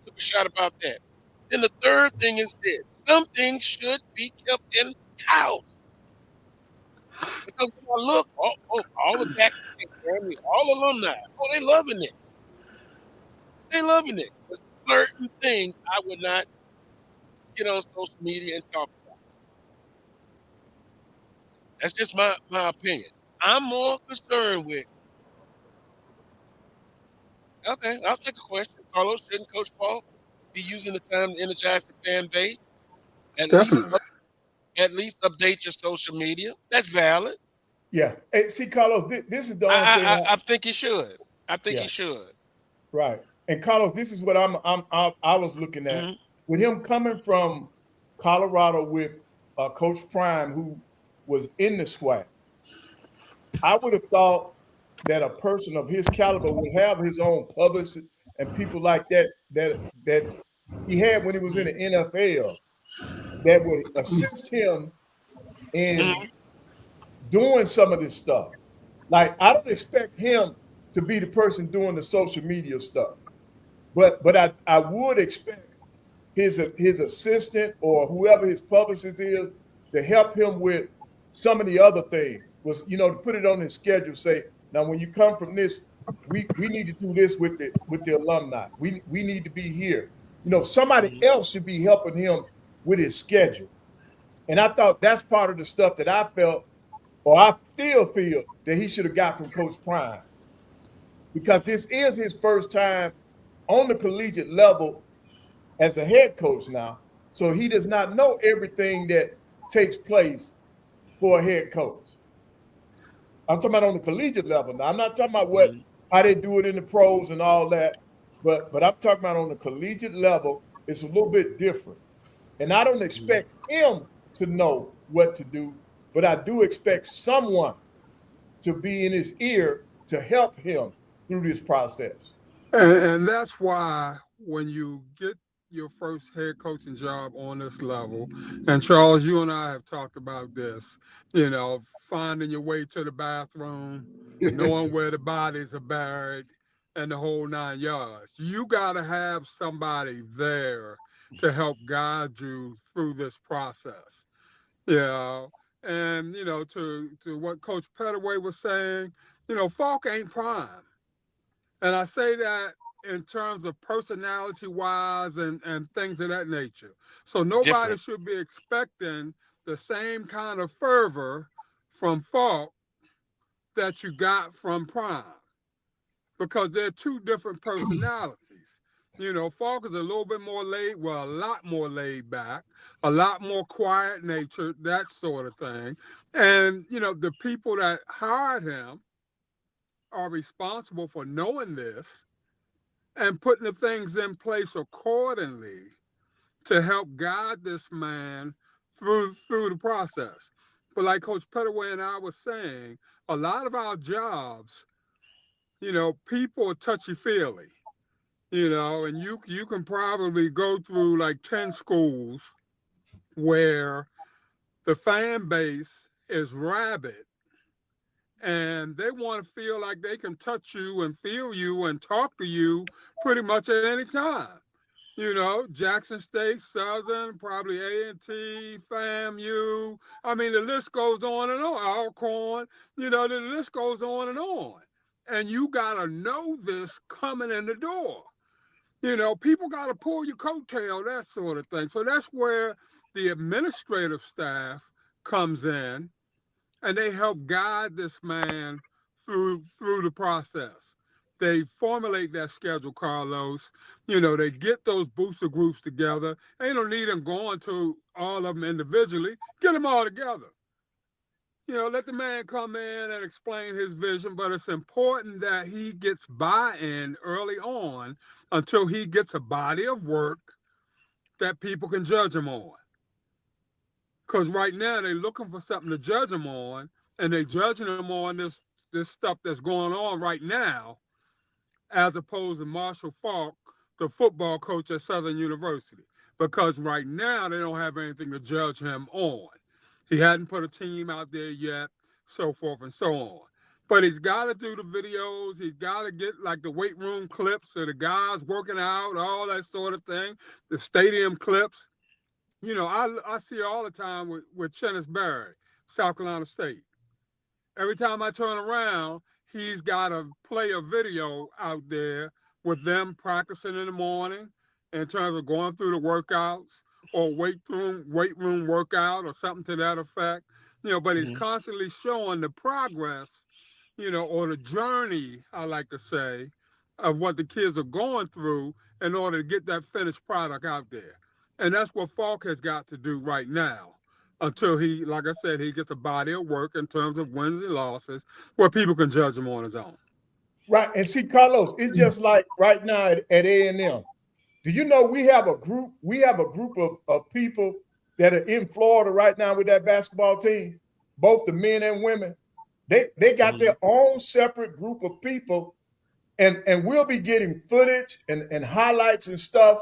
took a shot about that. Then the third thing is this. Something should be kept in-house. Because when I look, all the back, all alumni, they loving it. They loving it. There's certain things I would not get on social media and talk about. That's just my opinion. I'm more concerned with, okay, I'll take a question. Carlos, shouldn't Coach Paul be using the time to energize the fan base? At least, Definitely. at least update your social media. That's valid. Yeah. Hey, see, Carlos, this is the only thing. I think he should. I think Yeah. he should. Right. And Carlos, this is what I was looking at. Mhm. With him coming from Colorado with Coach Prime, who was in the SWAC, I would have thought that a person of his caliber would have his own publicist and people like that he had when he was in the NFL that would assist him in doing some of this stuff. Like, I don't expect him to be the person doing the social media stuff, but I would expect his assistant or whoever his publicist is to help him with some of the other things. Was, you know, to put it on his schedule. Say, now when you come from this, we need to do this with the alumni. We need to be here. You know, somebody else should be helping him with his schedule. And I thought that's part of the stuff that I felt, or I still feel, that he should have got from Coach Prime, because this is his first time on the collegiate level as a head coach now. So he does not know everything that takes place for a head coach. I'm talking about on the collegiate level now. I'm not talking about how they do it in the pros and all that, but I'm talking about on the collegiate level, it's a little bit different. And I don't expect him to know what to do, but I do expect someone to be in his ear to help him through this process. And that's why when you get your first head coaching job on this level, and Charles, you and I have talked about this, you know, finding your way to the bathroom, knowing where the bodies are buried, and the whole 9 yards. You got to have somebody there to help guide you through this process. You know, and, you know, to what Coach Pettaway was saying, you know, Falk ain't prime. And I say that in terms of personality wise and things of that nature. So nobody Different. should be expecting the same kind of fervor from Falk that you got from Prime, because they're two different personalities. You know, Falk is a little bit more a lot more laid back, a lot more quiet nature, that sort of thing. And, you know, the people that hired him are responsible for knowing this and putting the things in place accordingly to help guide this man through the process. But like Coach Pettaway and I were saying, a lot of our jobs, you know, people are touchy-feely, you know, and you can probably go through like 10 schools where the fan base is rabid and they want to feel like they can touch you and feel you and talk to you pretty much at any time. You know, Jackson State, Southern, probably A&T, FAMU. I mean, the list goes on and on. Alcorn, you know, the list goes on and on. And you got to know this coming in the door. You know, people got to pull your coattail, that sort of thing. So that's where the administrative staff comes in, and they help guide this man through the process. They formulate that schedule, Carlos. You know, they get those booster groups together. They don't need them going to all of them individually. Get them all together. You know, let the man come in and explain his vision, but it's important that he gets buy-in early on until he gets a body of work that people can judge him on. Because right now they're looking for something to judge him on, and they're judging him on this stuff that's going on right now, as opposed to Marshall Falk, the football coach at Southern University. Because right now they don't have anything to judge him on. He hadn't put a team out there yet, so forth and so on. But he's got to do the videos. He's got to get like the weight room clips of the guys working out, all that sort of thing, the stadium clips. You know, I see all the time with Chennis Berry, South Carolina State. Every time I turn around, he's got to play a video out there with them practicing in the morning in terms of going through the workouts or weight room workout or something to that effect. You know, but he's constantly showing the progress, you know, or the journey, I like to say, of what the kids are going through in order to get that finished product out there. And that's what Falk has got to do right now until he, like I said, he gets a body of work in terms of wins and losses where people can judge him on his own. Right. And see, Carlos, it's just like right now at A&M. Do you know we have a group of people that are in Florida right now with that basketball team, both the men and women. They got their own separate group of people, and we'll be getting footage and highlights and stuff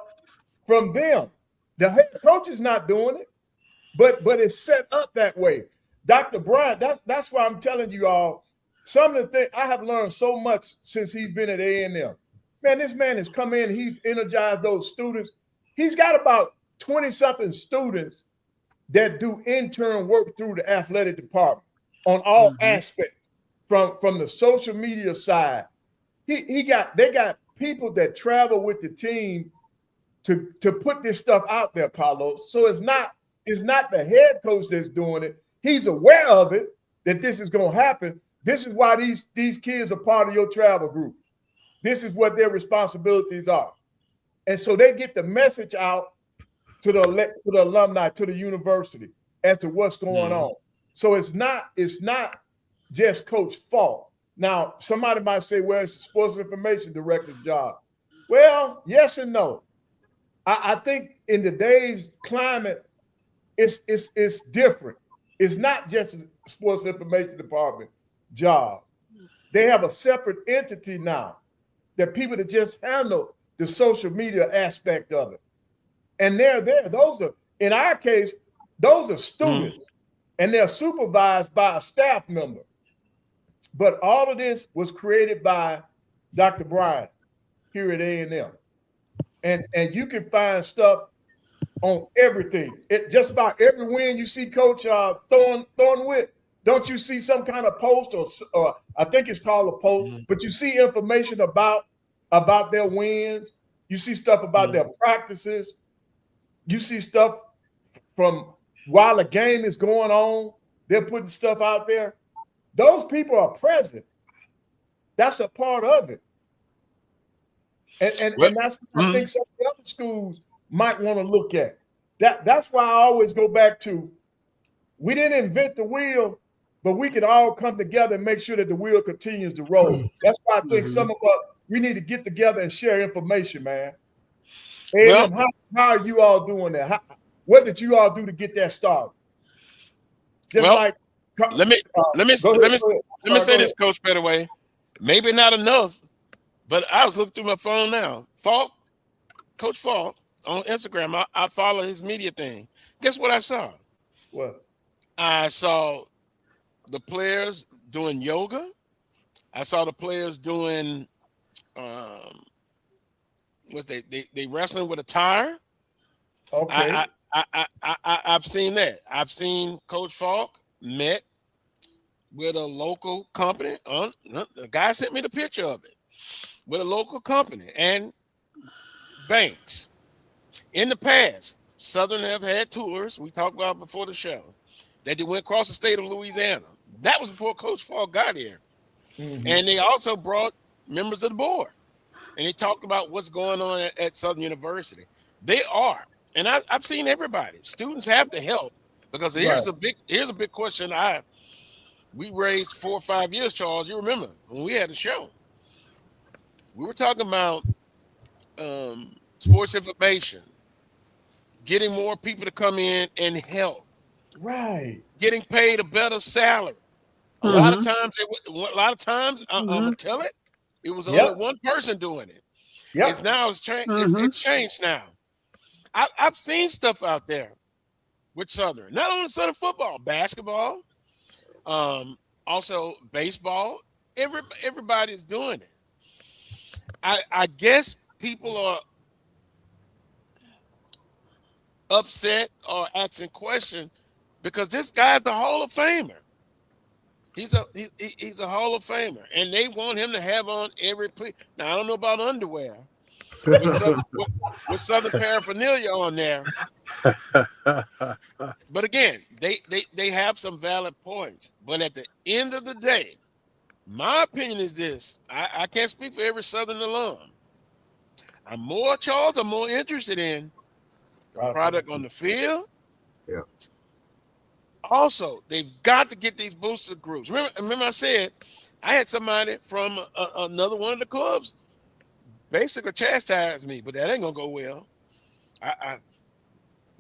from them. The head coach is not doing it, but it's set up that way. Dr. Bryant, that's why I'm telling you all, some of the things I have learned so much since he's been at A&M. Man, this man has come in, he's energized those students. He's got about 20-something students that do intern work through the athletic department on all aspects, from the social media side. They got people that travel with the team to put this stuff out there, Carlos. So it's not the head coach that's doing it. He's aware of it, that this is going to happen. This is why these kids are part of your travel group. This is what their responsibilities are. And so they get the message out to the alumni, to the university, as to what's going on. So it's not just Coach Falk. Now, somebody might say, well, it's the sports information director's job. Well, yes and no. I think in today's climate, it's different. It's not just a sports information department job. They have a separate entity now that people that just handle the social media aspect of it. And they're there. Those are, in our case, those are students, and they're supervised by a staff member. But all of this was created by Dr. Bryant here at A&M. And you can find stuff on everything. Just about every win you see Coach throwing with, don't you see some kind of post or I think it's called a post, but you see information about their wins. You see stuff about their practices. You see stuff from while the game is going on, they're putting stuff out there. Those people are present. That's a part of it. And that's what I think some of the other schools might want to look at. That's why I always go back to, we didn't invent the wheel, but we can all come together and make sure that the wheel continues to roll. That's why I think some of us, we need to get together and share information, man. And how are you all doing that? What did you all do to get that started? Let me say this, Coach Pettaway. Maybe not enough, but I was looking through my phone now. Coach Falk on Instagram. I follow his media thing. Guess what I saw? What? I saw the players doing yoga. I saw the players doing they wrestling with a tire. Okay. I've seen that. I've seen Coach Falk met with a local company. The guy sent me the picture of it, with a local company and banks. In the past, Southern have had tours, we talked about before the show, that they went across the state of Louisiana. That was before Coach Falk got here. And they also brought members of the board. And they talked about what's going on at Southern University. They are. And I've seen everybody. Students have to help, because here's a big question we raised 4 or 5 years, Charles. You remember when we had a show? We were talking about sports information, getting more people to come in and help. Right. Getting paid a better salary. A lot of times, I'm gonna tell it. It was only one person doing it. It's changed. It's changed now. I've seen stuff out there with Southern, not only Southern football, basketball, also baseball. Everybody's doing it. I guess people are upset or asking questions because this guy's the Hall of Famer. He's a Hall of Famer, and they want him to have on every play. Now I don't know about underwear, with Southern paraphernalia on there. But again, they have some valid points. But at the end of the day, My opinion is this. I can't speak for every Southern alum. I'm more interested in product on the field. Yeah. Also, they've got to get these booster groups. Remember I said I had somebody from another one of the clubs basically chastise me, but that ain't gonna go well.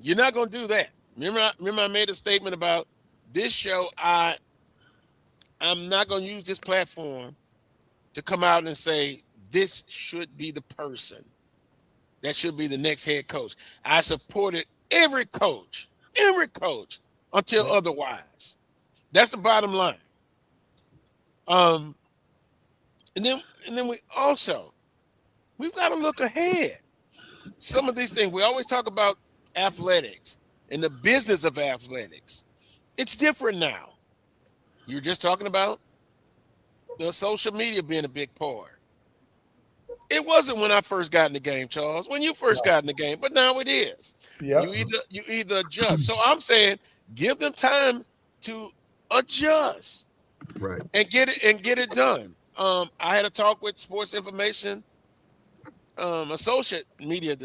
You're not gonna do that. Remember I made a statement about this show. I'm not gonna use this platform to come out and say this should be the person that should be the next head coach. I supported every coach until otherwise. That's the bottom line. And then we've got to look ahead. Some of these things, we always talk about athletics and the business of athletics. It's different now. You're just talking about the social media being a big part. It wasn't when I first got in the game, Charles, when you first got in the game, but now it is. Yep. You either adjust. So I'm saying give them time to adjust. Right. And get it done. I had a talk with sports information associate media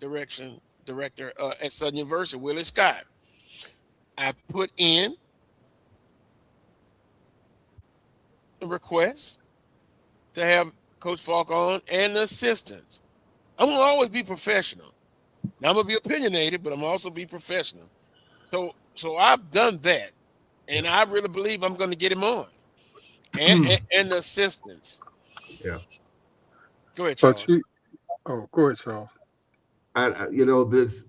director at Southern University, Willie Scott. I put in a request to have Coach Falk on and the assistants. I'm gonna always be professional. Now I'm gonna be opinionated, but I'm also be professional. So I've done that, and I really believe I'm gonna get him on. And the assistants. Yeah. Go ahead, Charles. Go ahead, Charles. This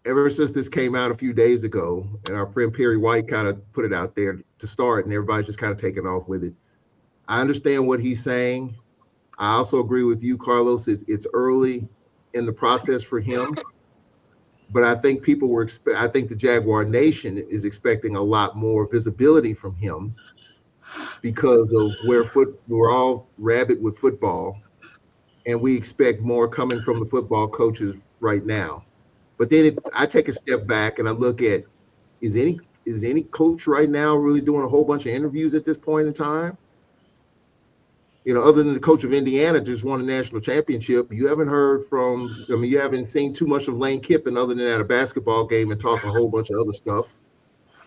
ever since this came out a few days ago, and our friend Perry White kind of put it out there to start, and everybody's just kind of taking off with it. I understand what he's saying. I also agree with you, Carlos. It's early in the process for him, but I think I think the Jaguar Nation is expecting a lot more visibility from him because of we're all rabid with football, and we expect more coming from the football coaches right now. But then I take a step back and I look at is any coach right now really doing a whole bunch of interviews at this point in time? Other than the coach of Indiana just won a national championship, you haven't you haven't seen too much of Lane Kiffin other than at a basketball game and talking a whole bunch of other stuff.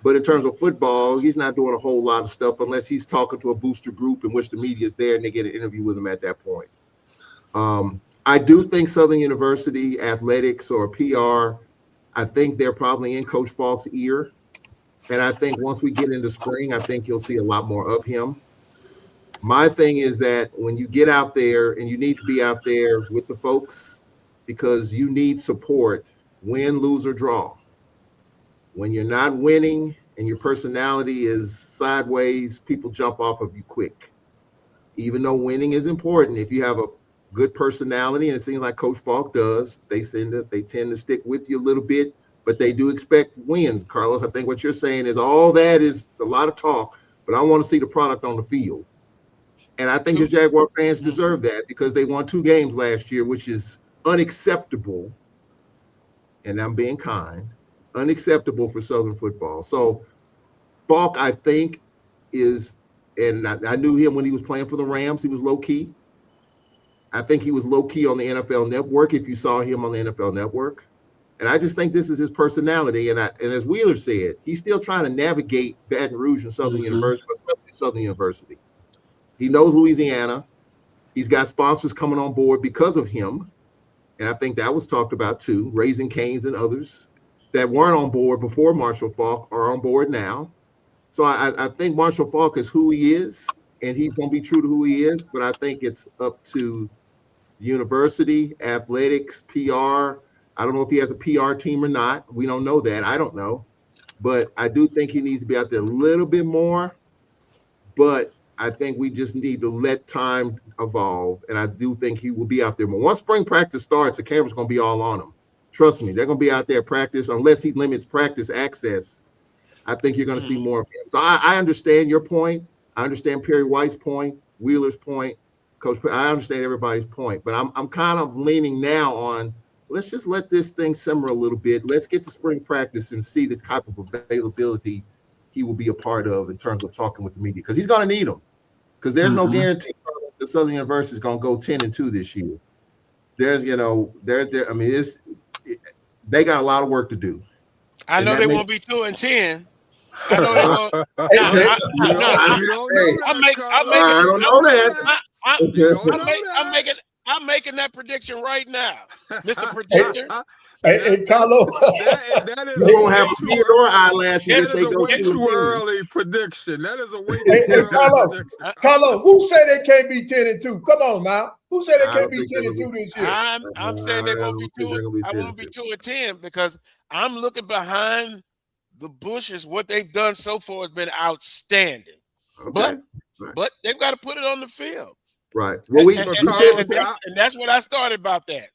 But in terms of football, he's not doing a whole lot of stuff unless he's talking to a booster group in which the media is there and they get an interview with him at that point. I do think Southern University athletics or PR, I think they're probably in Coach Falk's ear. And I think once we get into spring, I think you'll see a lot more of him. My thing is that when you get out there, and you need to be out there with the folks because you need support, win, lose, or draw. When you're not winning and your personality is sideways, people jump off of you quick. Even though winning is important, if you have a good personality, and it seems like Coach Falk does, they tend to stick with you a little bit, but they do expect wins. Carlos, I think what you're saying is all that is a lot of talk, but I want to see the product on the field. And I think the Jaguar fans deserve that because they won 2 games last year, which is unacceptable. And I'm being kind, unacceptable for Southern football. So Falk, I think, and I knew him when he was playing for the Rams. He was low key. I think he was low key on the NFL Network if you saw him on the NFL Network. And I just think this is his personality. And as Wheeler said, he's still trying to navigate Baton Rouge and Southern University, especially Southern University. He knows Louisiana. He's got sponsors coming on board because of him. And I think that was talked about too. Raising Cane's and others that weren't on board before Marshall Falk are on board now. So I think Marshall Falk is who he is, and he's going to be true to who he is. But I think it's up to the university, athletics, PR. I don't know if he has a PR team or not. We don't know that. I don't know. But I do think he needs to be out there a little bit more. But I think we just need to let time evolve. And I do think he will be out there. But once spring practice starts, the camera's going to be all on him. Trust me, they're going to be out there practice. Unless he limits practice access, I think you're going to see more of him. So I understand your point. I understand Perry White's point, Wheeler's point, Coach. I understand everybody's point. But I'm kind of leaning now on, let's just let this thing simmer a little bit. Let's get to spring practice and see the type of availability he will be a part of in terms of talking with the media, because he's going to need them. because there's no guarantee that Southern University is going to go 10-2 this year. There's, I mean, they got a lot of work to do. I know they won't be 2-10. I know they won't. I don't know that. I'm making that prediction right now, Mr. Predictor. Hey, Carlo. You won't have a beard or eyelashes if they go too early prediction. That is a way too Carlo, early prediction. Carlo, who said they can't be 10-2? Come on now. Who said they can't be 10-2 this year? I'm saying they're going to be 2. I won't be 2-10 because I'm looking behind the bushes. What they've done so far has been outstanding. Okay. But they've got to put it on the field. Right. Well, and that's what I started about that.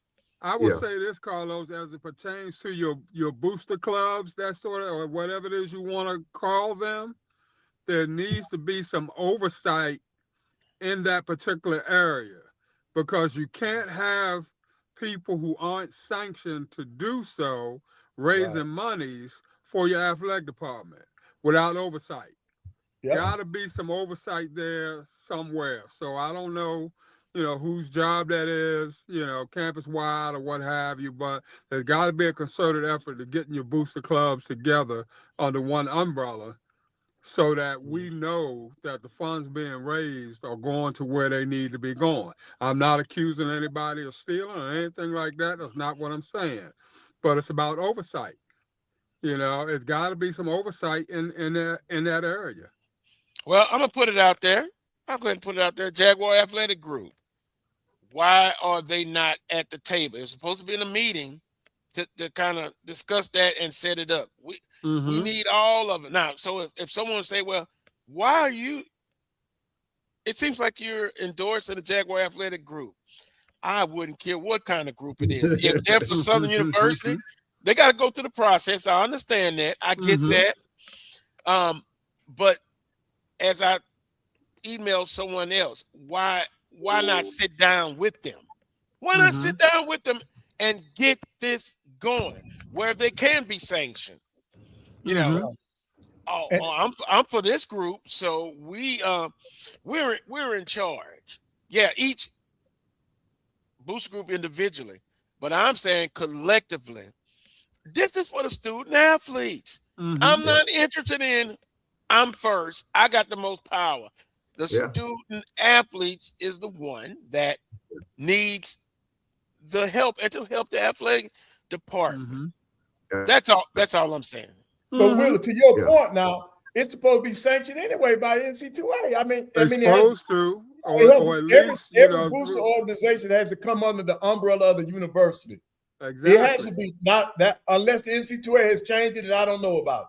I would say this, Carlos, as it pertains to your booster clubs, that sort of, or whatever it is you want to call them, there needs to be some oversight in that particular area, because you can't have people who aren't sanctioned to do so raising monies for your athletic department without oversight. Yep. Got to be some oversight there somewhere. So I don't know, whose job that is, campus wide or what have you, but there's got to be a concerted effort to getting your booster clubs together under one umbrella so that we know that the funds being raised are going to where they need to be going. I'm not accusing anybody of stealing or anything like that. That's not what I'm saying. But it's about oversight. It's got to be some oversight in that area. Well, I'm going to put it out there. I'll go ahead and put it out there. Jaguar Athletic Group. Why are they not at the table? It's supposed to be in a meeting to kind of discuss that and set it up. We need all of it. Now, so if someone say, well, why are you – it seems like you're endorsing the Jaguar Athletic Group. I wouldn't care what kind of group it is. If they're for Southern University, they got to go through the process. I understand that. I get that. But as I emailed someone else, why not sit down with them? Why not sit down with them and get this going where they can be sanctioned? I'm for this group, so we're in charge. Yeah, each booster group individually, but I'm saying collectively, this is for the student athletes. I'm not interested in I'm first. I got the most power. The student athletes is the one that needs the help and to help the athletic department. That's all I'm saying. But Willa, to your point now, it's supposed to be sanctioned anyway by NC2A. It's supposed to. Or at least, every booster organization has to come under the umbrella of the university. Exactly. It has to be not that unless the NC2A has changed it and I don't know about it.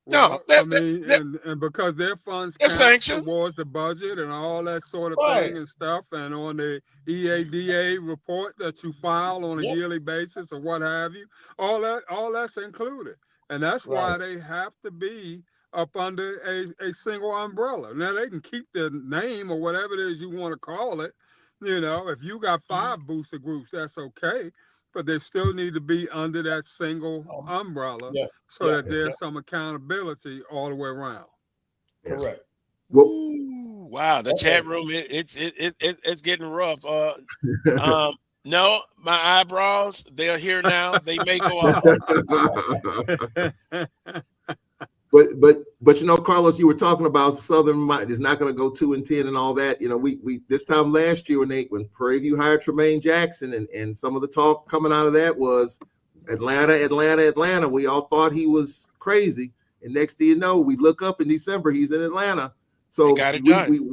Well, and because their funds count towards the budget and all that sort of thing and stuff, and on the EADA report that you file on a yearly basis or what have you, all that's included, and that's why they have to be up under a single umbrella. Now they can keep their name or whatever it is you want to call it. If you got 5 booster groups, that's okay. But they still need to be under that single umbrella so that there's some accountability all the way around. Correct. Ooh, wow, the chat room it's getting rough. No, my eyebrows, they're here now. They may go off. But Carlos, you were talking about Southern is not going to go 2-10 and all that. We this time last year when Prairie View hired Tremaine Jackson and some of the talk coming out of that was Atlanta. We all thought he was crazy, and next thing you know, we look up in December, he's in Atlanta. So they got it done.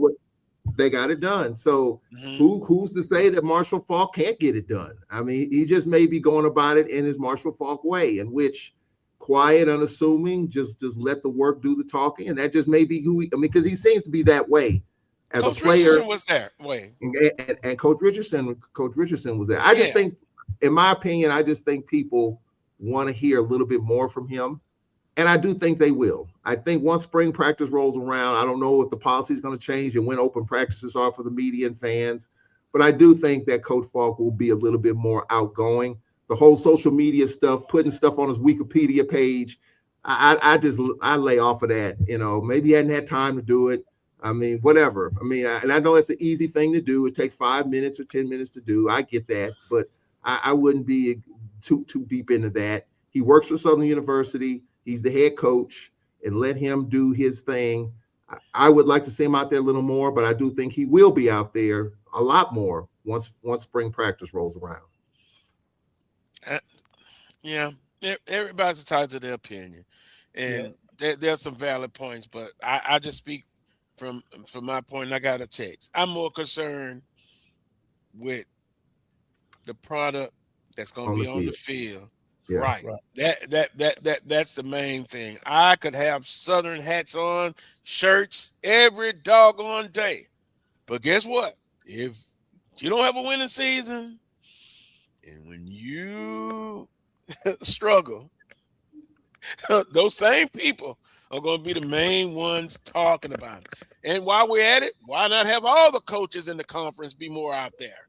They got it done. So who's to say that Marshall Faulk can't get it done? I mean, he just may be going about it in his Marshall Faulk way, in which quiet, unassuming, just let the work do the talking, and that just may be who because he seems to be that way as Coach a player. Richardson was there, and Coach Richardson was there. I just think, in my opinion, people want to hear a little bit more from him, and I do think they will. I think once spring practice rolls around, I don't know if the policy is going to change and when open practices are for the media and fans, but I do think that Coach Faulk will be a little bit more outgoing. The whole social media stuff, putting stuff on his Wikipedia page, I lay off of that. Maybe he hadn't had time to do it. I mean, whatever. I mean, and I know it's an easy thing to do. It takes 5 minutes or 10 minutes to do. I get that, but I wouldn't be too deep into that. He works for Southern University. He's the head coach, and let him do his thing. I would like to see him out there a little more, but I do think he will be out there a lot more once spring practice rolls around. Yeah, everybody's entitled to their opinion, and there's some valid points. But I just speak from my point. And I got a text. I'm more concerned with the product that's going to be on the field. Yeah. Right. That's the main thing. I could have Southern hats on, shirts every doggone day. But guess what? If you don't have a winning season, and when you struggle, those same people are going to be the main ones talking about it. And while we're at it, why not have all the coaches in the conference be more out there?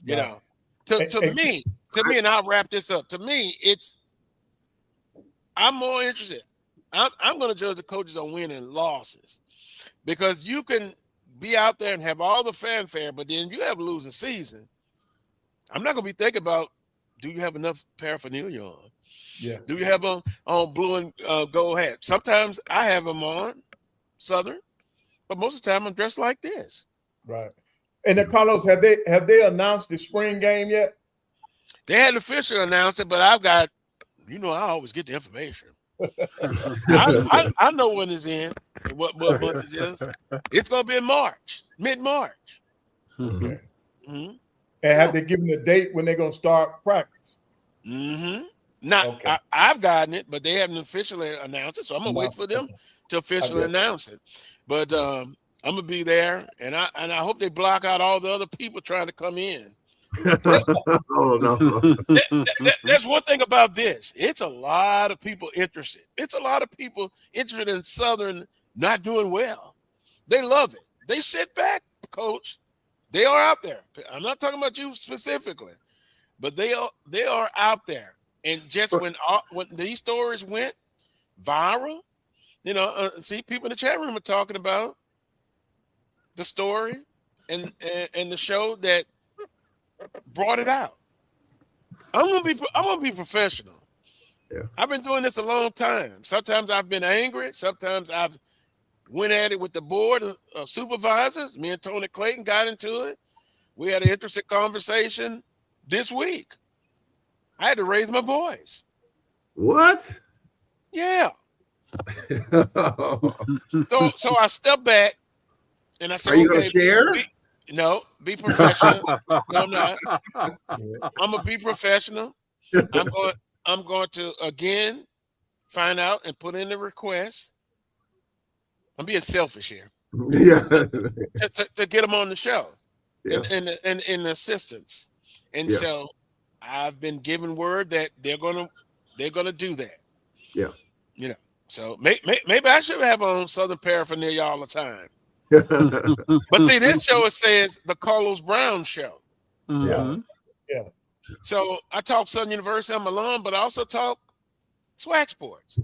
You know, to me, and I'll wrap this up. To me, I'm more interested. I'm going to judge the coaches on winning and losses, because you can be out there and have all the fanfare, but then you have a losing season. I'm not going to be thinking about, do you have enough paraphernalia on? Yeah. Do you have on blue and gold hat? Sometimes I have them on, Southern, but most of the time I'm dressed like this. Right. And then, Carlos, have they announced the spring game yet? They hadn't officially announced it, but I've got, I always get the information. I know when it's in, what month it is. It's going to be in March, mid-March. Okay. Mm-hmm. And have they given a date when they're going to start practice? Mm-hmm. I've gotten it, but they haven't officially announced it, so I'm going to wait for them to officially announce it. But I'm going to be there, and I hope they block out all the other people trying to come in. Oh no. There's one thing about this. It's a lot of people interested. It's a lot of people interested in Southern not doing well. They love it. They sit back, coach. They are out there. I'm not talking about you specifically, but they are out there. And just when these stories went viral, see, people in the chat room are talking about the story and the show that brought it out. I'm gonna be professional. Yeah. I've been doing this a long time. Sometimes I've been angry. Sometimes I've went at it with the board of supervisors. Me and Tony Clayton got into it. We had an interesting conversation this week. I had to raise my voice. What? Yeah. So I stepped back and I said, "Are you gonna share?" Be professional. No, I'm not. I'm gonna be professional. I'm going to again find out and put in the request. I'm being selfish here. Yeah. to get them on the show. Yeah. And assistance. And so I've been given word that they're gonna do that. Yeah. So maybe I should have on Southern paraphernalia all the time. But see, this show, it says the Carlos Brown Show. Mm-hmm. Yeah. So I talk Southern University, I'm alum, but I also talk swag sports,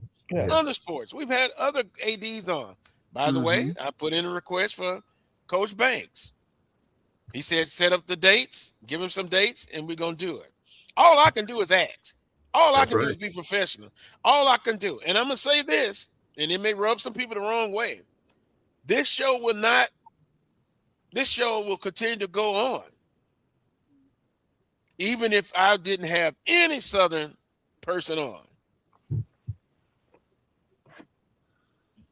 other sports. We've had other ADs on. By the way, I put in a request for Coach Banks. He said, set up the dates, give him some dates, and we're going to do it. All I can do is ask. All I can do is be professional. All I can do. And I'm going to say this, and it may rub some people the wrong way. This show will continue to go on. Even if I didn't have any Southern person on.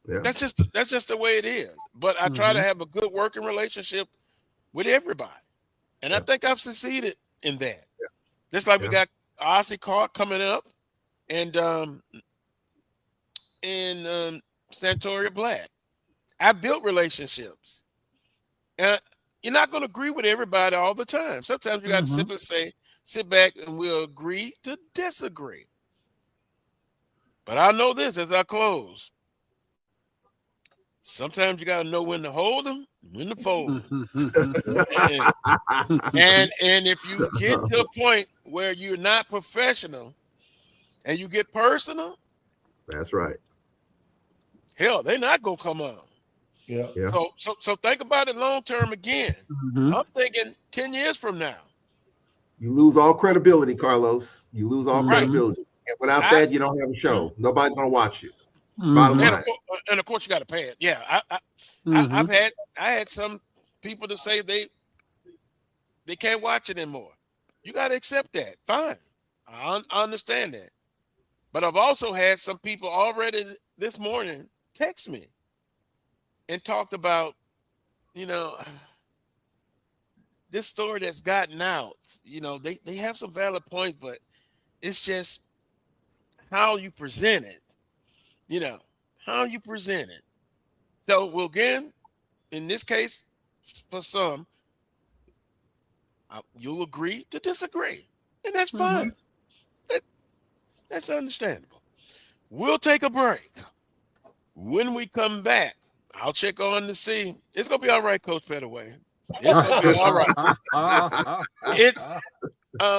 Yeah. That's just the way it is. But I try to have a good working relationship with everybody. And I think I've succeeded in that. Yeah. Just like we got Aussie Cart coming up and Santoria Black. I built relationships. And you're not going to agree with everybody all the time. Sometimes you got to simply sit back and we'll agree to disagree. But I know this as I close. Sometimes you got to know when to hold them, when to fold them. and if you get to a point where you're not professional and you get personal. That's right. Hell, they're not going to come on. Yeah. Yeah. So think about it long term again. Mhm. I'm thinking 10 years from now. You lose all credibility, Carlos. You lose all Right. credibility. And without I- that, you don't have a show. Nobody's gonna watch you. Mhm. Bottom And line. of course you got to pay it. Yeah, I Mhm. had some people to say they can't watch it anymore. You got to accept that. Fine, I understand that. But I've also had some people already this morning text me and talked about, this story that's gotten out. They have some valid points, but it's just how you present it. How you present it. So, well, again, in this case, for some, you'll agree to disagree, and that's fine. That's understandable. We'll take a break. When we come back, I'll check on to see. It's gonna be all right, Coach Pettaway. It's gonna be all right.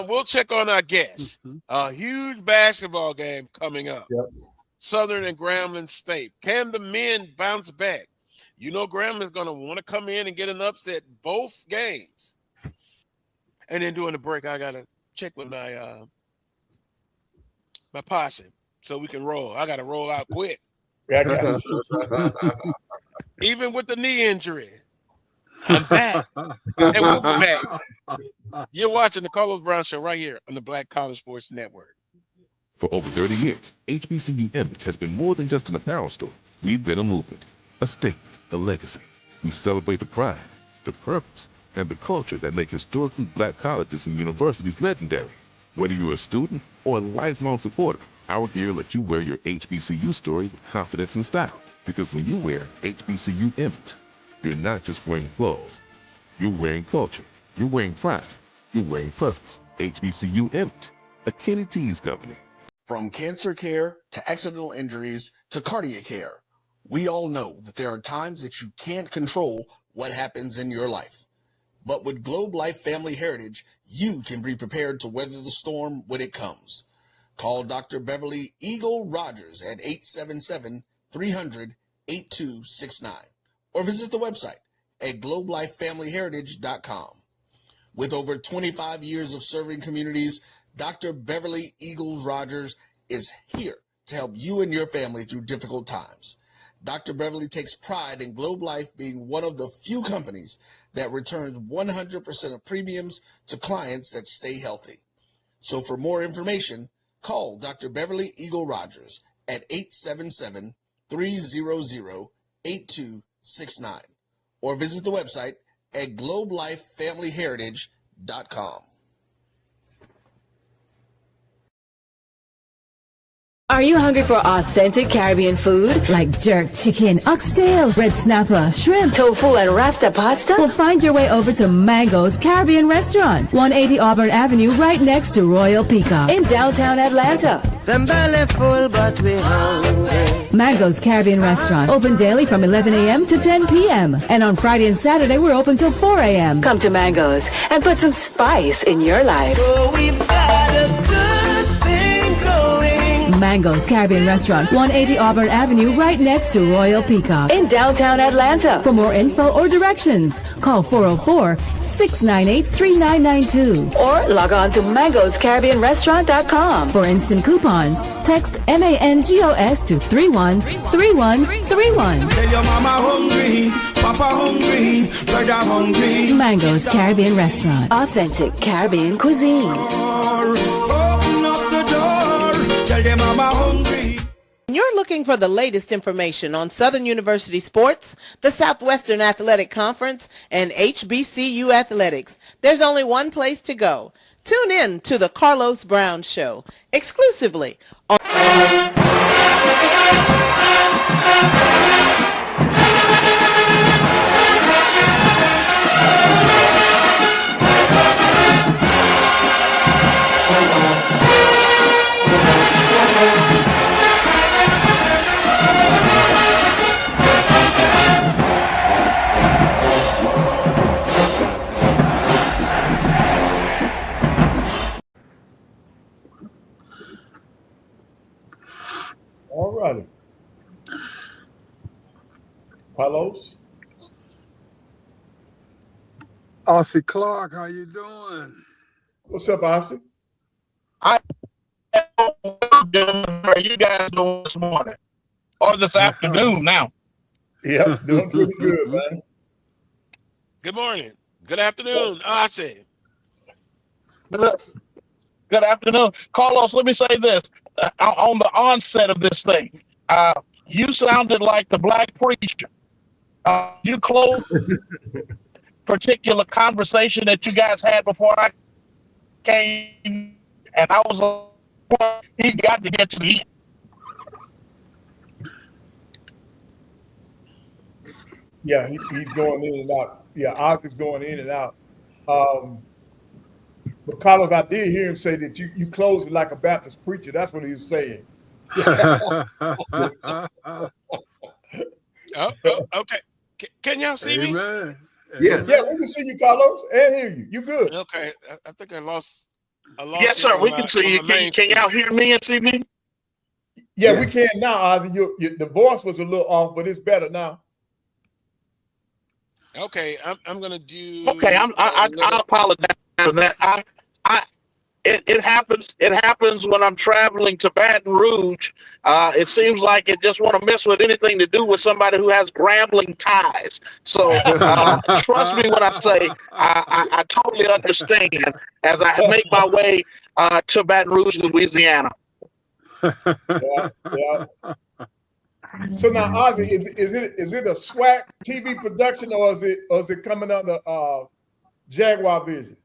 We'll check on our guests. A huge basketball game coming up. Yep. Southern and Grambling State. Can the men bounce back? Grambling's going to want to come in and get an upset both games. And then during the break, I got to check with my posse so we can roll. I got to roll out quick. Yeah, I got you. Even with the knee injury, I'm back. And we'll be back. You're watching the Carlos Brown Show right here on the Black College Sports Network. For over 30 years, HBCU Image has been more than just an apparel store. We've been a movement, a statement, a legacy. We celebrate the pride, the purpose, and the culture that make historically Black colleges and universities legendary. Whether you're a student or a lifelong supporter, our gear lets you wear your HBCU story with confidence and style. Because when you wear HBCU Image, you're not just wearing clothes. You're wearing culture. You're wearing pride. You're wearing purpose. HBCU Image, a Kenny T's company. From cancer care to accidental injuries to cardiac care, we all know that there are times that you can't control what happens in your life. But with Globe Life Family Heritage, you can be prepared to weather the storm when it comes. Call Dr. Beverly Eagle Rogers at 877-300-8269 or visit the website at globelifefamilyheritage.com. With over 25 years of serving communities, Dr. Beverly Eagles Rogers is here to help you and your family through difficult times. Dr. Beverly takes pride in Globe Life being one of the few companies that returns 100% of premiums to clients that stay healthy. So for more information, call Dr. Beverly Eagle Rogers at 877-300-8269 or visit the website at globelifefamilyheritage.com. Are you hungry for authentic Caribbean food like jerk chicken, oxtail, red snapper, shrimp, tofu, and rasta pasta? Well, find your way over to Mango's Caribbean Restaurant, 180 Auburn Avenue, right next to Royal Peacock in downtown Atlanta. Them belly full, but we hungry. Mango's Caribbean Restaurant, open daily from 11 a.m. to 10 p.m. And on Friday and Saturday, we're open till 4 a.m. Come to Mango's and put some spice in your life. Oh, we've got a good thing going. Mango's Caribbean Restaurant, 180 Auburn Avenue, right next to Royal Peacock in downtown Atlanta. For more info or directions, call 404-698-3992 or log on to mangoscaribbeanrestaurant.com. For instant coupons, text MANGOS to 313131. Tell your mama hungry, papa hungry, brother hungry. Mango's Caribbean Restaurant, authentic Caribbean cuisines. Open up the door, tell your mama hungry. You're looking for the latest information on Southern University sports, the Southwestern Athletic Conference, and HBCU athletics. There's only one place to go. Tune in to the Carlos Brown Show, exclusively on All righty. Carlos? Ossie Clark, how you doing? What's up, Ossie? How are you guys doing this morning or this afternoon now? Yep, doing pretty good, man. Good morning. Good afternoon, Ossie. Good afternoon. Carlos, let me say this. On the onset of this thing, you sounded like the black preacher. You closed particular conversation that you guys had before I came, and I was like, he got to get to the end. Yeah, he's going in and out. Yeah, Ozzie's going in and out. But Carlos, I did hear him say that you closed it like a Baptist preacher. That's what he was saying. Okay. Can y'all see me? Yes. Yeah, we can see you, Carlos, and hear you. You good? Okay. I think I lost. Yes, sir. We can see you. Can y'all hear me and see me? Yeah, we can now, Ozzy. The voice was a little off, but it's better now. Okay, I'm gonna do. Okay, I apologize for that. It happens when I'm traveling to Baton Rouge. It seems like it just want to mess with anything to do with somebody who has Grambling ties. So trust me when I say I totally understand as I make my way to Baton Rouge, Louisiana. Yeah. So now, Ozzy, is it a SWAC TV production or is it coming under Jaguar Vision?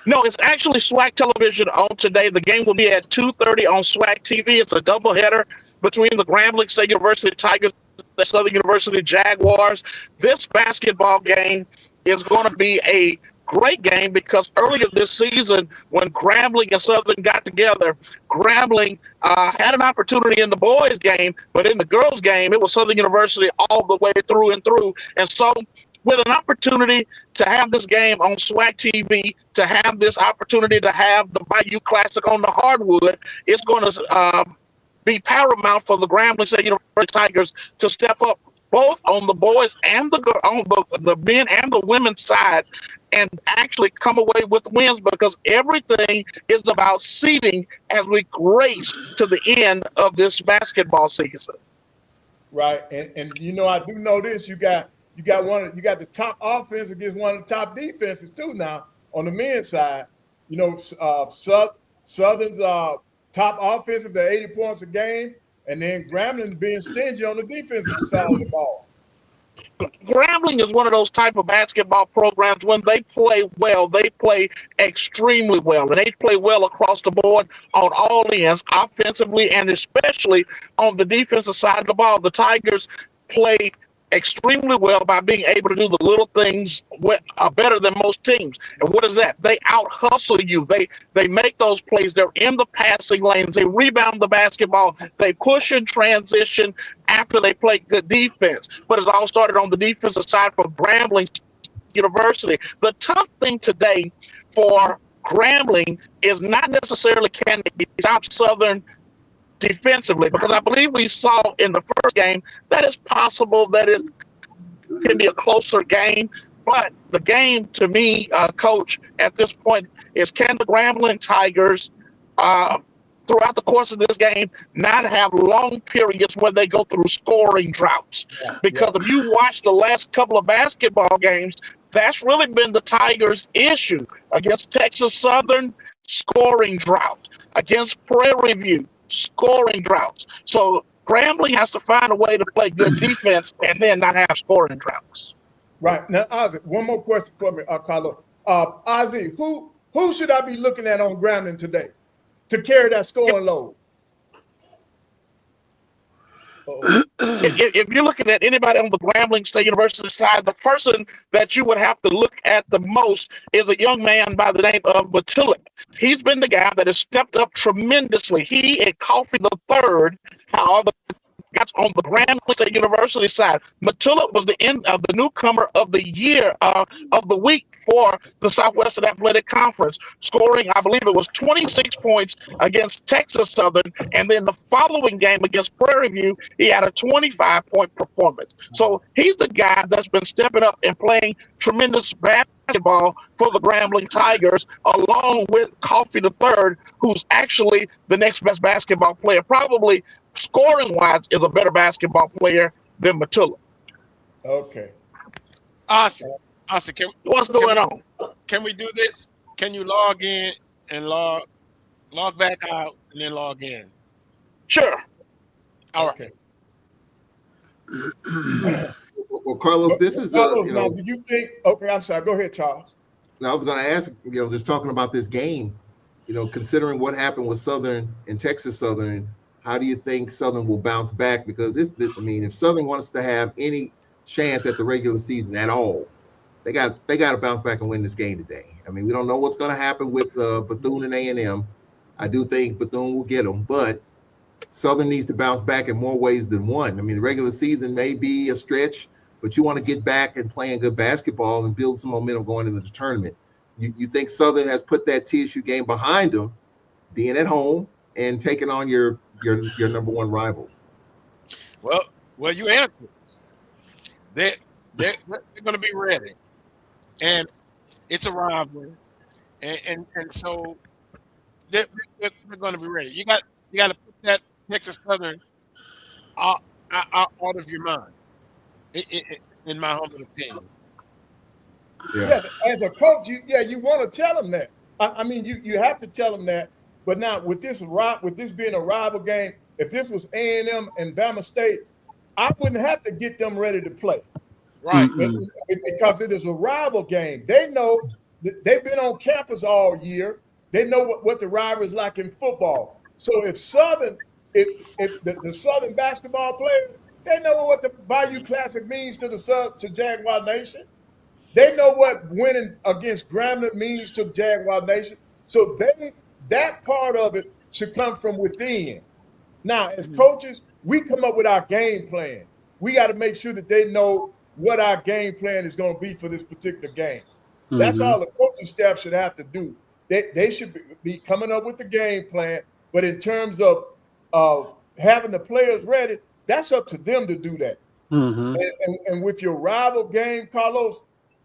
No, it's actually SWAC television on today. The game will be at 2:30 on SWAC TV. It's a doubleheader between the Grambling State University Tigers and the Southern University Jaguars. This basketball game is going to be a great game because earlier this season, when Grambling and Southern got together, Grambling had an opportunity in the boys' game, but in the girls' game, it was Southern University all the way through and through. And so, with an opportunity to have this game on SWAC TV, to have this opportunity to have the Bayou Classic on the hardwood, it's going to be paramount for the Grambling State University Tigers to step up both on the boys and the men and the women's side and actually come away with wins, because everything is about seeding as we race to the end of this basketball season. Right, and I do know this. You got the top offense against one of the top defenses too now on the men's side. Southern's top offense at 80 points a game, and then Grambling being stingy on the defensive side of the ball. Grambling is one of those type of basketball programs. When they play well, they play extremely well, and they play well across the board on all ends, offensively and especially on the defensive side of the ball. The Tigers play extremely well by being able to do the little things better than most teams. And what is that? They out-hustle you. They make those plays. They're in the passing lanes. They rebound the basketball. They push in transition after they play good defense. But it's all started on the defensive side for Grambling University. The tough thing today for Grambling is not necessarily can they stop Southern defensively, because I believe we saw in the first game that it's possible that it can be a closer game. But the game, to me, Coach, at this point is, can the Grambling Tigers throughout the course of this game not have long periods where they go through scoring droughts? Because if you watch the last couple of basketball games, that's really been the Tigers' issue. Against Texas Southern, scoring drought. Against Prairie View, scoring droughts. So Grambling has to find a way to play good defense and then not have scoring droughts. Right. Now, Ozzy, one more question for me, Carlo. Ozzy, who should I be looking at on Grambling today to carry that scoring load? If you're looking at anybody on the Grambling State University side, the person that you would have to look at the most is a young man by the name of Matulip. He's been the guy that has stepped up tremendously. He and Coffee the Third are the got on the Grambling State University side. Matula was the end of the newcomer of the year of the week for the Southwestern Athletic Conference, scoring, I believe it was 26 points against Texas Southern, and then the following game against Prairie View, he had a 25-point performance. So he's the guy that's been stepping up and playing tremendous basketball for the Grambling Tigers, along with Coffee III, who's actually the next best basketball player, probably scoring-wise is a better basketball player than Matula. Okay. Awesome. What's going on? Can we do this? Can you log in and log back out and then log in? Sure. All right. Well, Carlos, this is Carlos, now, do you think? Okay, I'm sorry. Go ahead, Charles. Now I was going to ask, just talking about this game, considering what happened with Southern and Texas Southern, how do you think Southern will bounce back? Because if Southern wants to have any chance at the regular season at all, they got to bounce back and win this game today. I mean, we don't know what's going to happen with Bethune and A&M. I do think Bethune will get them, but Southern needs to bounce back in more ways than one. I mean, the regular season may be a stretch, but you want to get back and playing good basketball and build some momentum going into the tournament. You think Southern has put that TSU game behind them, being at home and taking on your number one rival? Well, you answered. They're going to be ready, and it's a rivalry, and so they're going to be ready. You got to put that Texas Southern out of your mind, in my humble opinion. Yeah, as a coach, you want to tell them that. I mean, you have to tell them that. But now with this being a rival game, if this was A&M and Bama State, I wouldn't have to get them ready to play. Right. Because it is a rival game. They know they've been on campus all year. They know what the rivalry is like in football. So if the Southern basketball players, they know what the Bayou Classic means to Jaguar Nation. They know what winning against Grambling means to Jaguar Nation. So that part of it should come from within. Now, as coaches, we come up with our game plan. We got to make sure that they know what our game plan is going to be for this particular game. That's all the coaching staff should have to do. They should be coming up with the game plan. But in terms of having the players ready, that's up to them to do that. And with your rival game, Carlos,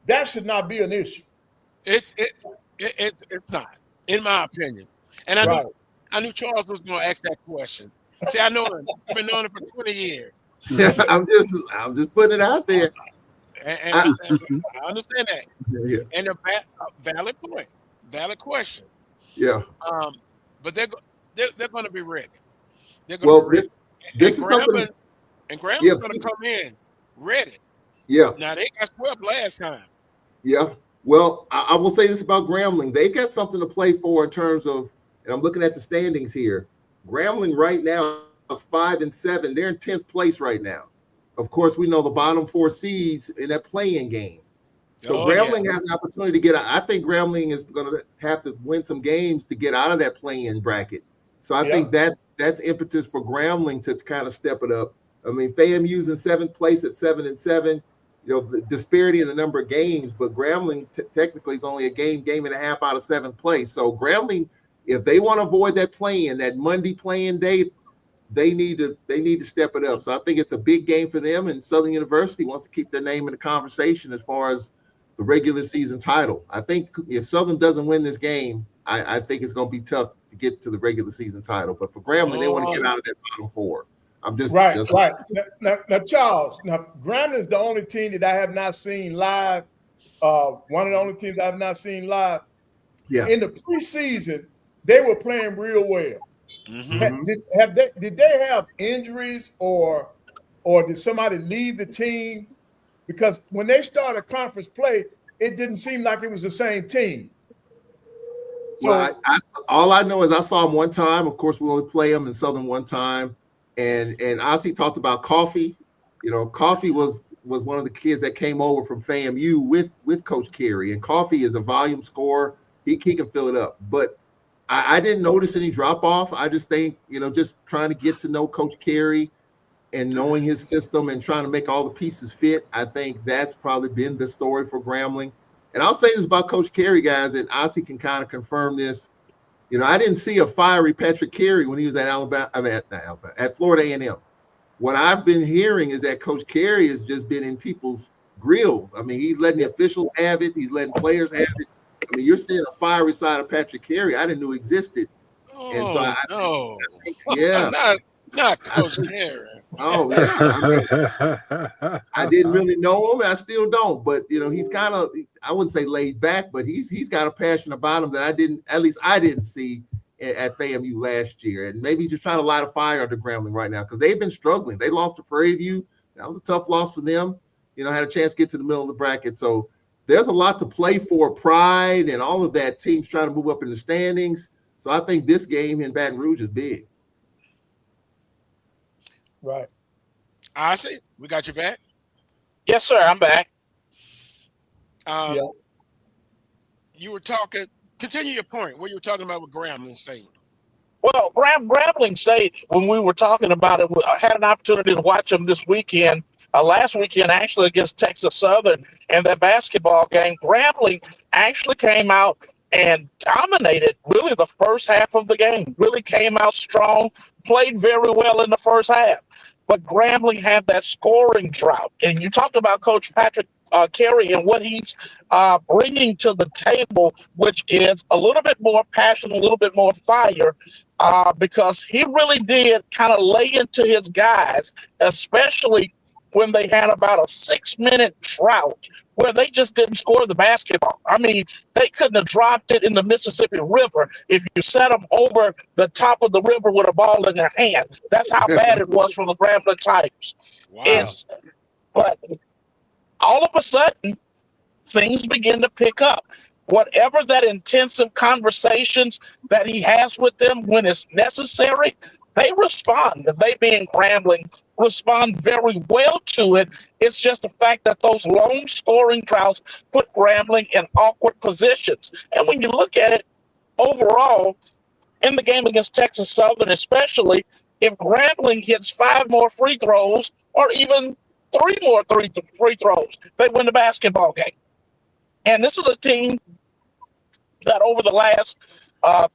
that should not be an issue. It's not, in my opinion. And I knew Charles was going to ask that question. See, I know him. I've been knowing him for 20 years. I'm just putting it out there. And I understand that. Yeah. And a valid point, valid question. Yeah. But they're going to be ready. They're going to be ready. This is something. And Grambling's going to come in ready. Yeah. Now they got swept last time. Yeah. Well, I will say this about Grambling. They got something to play for in terms of, and I'm looking at the standings here. Grambling right now, 5-7. They're in 10th place right now. Of course, we know the bottom 4 seeds in that play-in game. So Grambling has an opportunity to get out. I think Grambling is going to have to win some games to get out of that play-in bracket. So I think that's impetus for Grambling to kind of step it up. I mean, FAMU's in 7th place at 7-7. The disparity in the number of games, but Grambling technically is only a game and a half out of 7th place. So Grambling, if they want to avoid that play-in, that Monday play-in date, they need to step it up. So I think it's a big game for them, and Southern University wants to keep their name in the conversation as far as the regular season title. I think if Southern doesn't win this game, I think it's going to be tough to get to the regular season title. But for Grambling, they want to get out of that bottom 4. I'm just right. Now, Charles. Now, Grambling is the only team that I have not seen live. One of the only teams I have not seen live. Yeah. In the preseason, they were playing real well. Did they have injuries or did somebody leave the team? Because when they started conference play, it didn't seem like it was the same team. So, well, all I know is I saw them one time. Of course, we only play them in Southern one time. And Ozzy talked about Coffee. Coffee was one of the kids that came over from FAMU with Coach Carey. And Coffee is a volume scorer. He can fill it up. But I didn't notice any drop off. I just think, just trying to get to know Coach Carey and knowing his system and trying to make all the pieces fit, I think that's probably been the story for Grambling. And I'll say this about Coach Carey, guys, and Ossie can kind of confirm this. You know, I didn't see a fiery Patrick Carey when he was at at Florida A&M. What I've been hearing is that Coach Carey has just been in people's grills. I mean, he's letting the officials have it. He's letting players have it. I mean, you're seeing a fiery side of Patrick Carey I didn't know existed. And so no. Yeah. not Coach Carey. Oh, yeah. I didn't really know him. I still don't. But, you know, he's kind of, I wouldn't say laid back, but he's got a passion about him that I didn't see at FAMU last year. And maybe just trying to light a fire under Grambling right now because they've been struggling. They lost to Prairie View. That was a tough loss for them. You know, had a chance to get to the middle of the bracket. So there's a lot to play for, pride and all of that. Teams trying to move up in the standings. So I think this game in Baton Rouge is big. Right. Ossie, we got you back. Yes, sir. I'm back. You were talking. Continue your point. What you were talking about with Grambling State. Well, Grambling State, when we were talking about it, I had an opportunity to watch them this weekend, last weekend actually against Texas Southern, and that basketball game. Grambling actually came out and dominated really the first half of the game. Really came out strong, played very well in the first half. But Grambling had that scoring drought. And you talked about Coach Patrick Carey and what he's bringing to the table, which is a little bit more passion, a little bit more fire, because he really did kind of lay into his guys, especially when they had about a 6-minute drought where they just didn't score the basketball. I mean, they couldn't have dropped it in the Mississippi River if you set them over the top of the river with a ball in their hand. That's how bad it was for the Grambling Tigers. Wow. But all of a sudden, things begin to pick up. Whatever that intensive conversations that he has with them when it's necessary, they respond. And they being Grambling respond very well to it. It's just the fact that those long scoring droughts put Grambling in awkward positions. And when you look at it overall, in the game against Texas Southern especially, if Grambling hits 5 more free throws or even 3 more free throws, they win the basketball game. And this is a team that over the last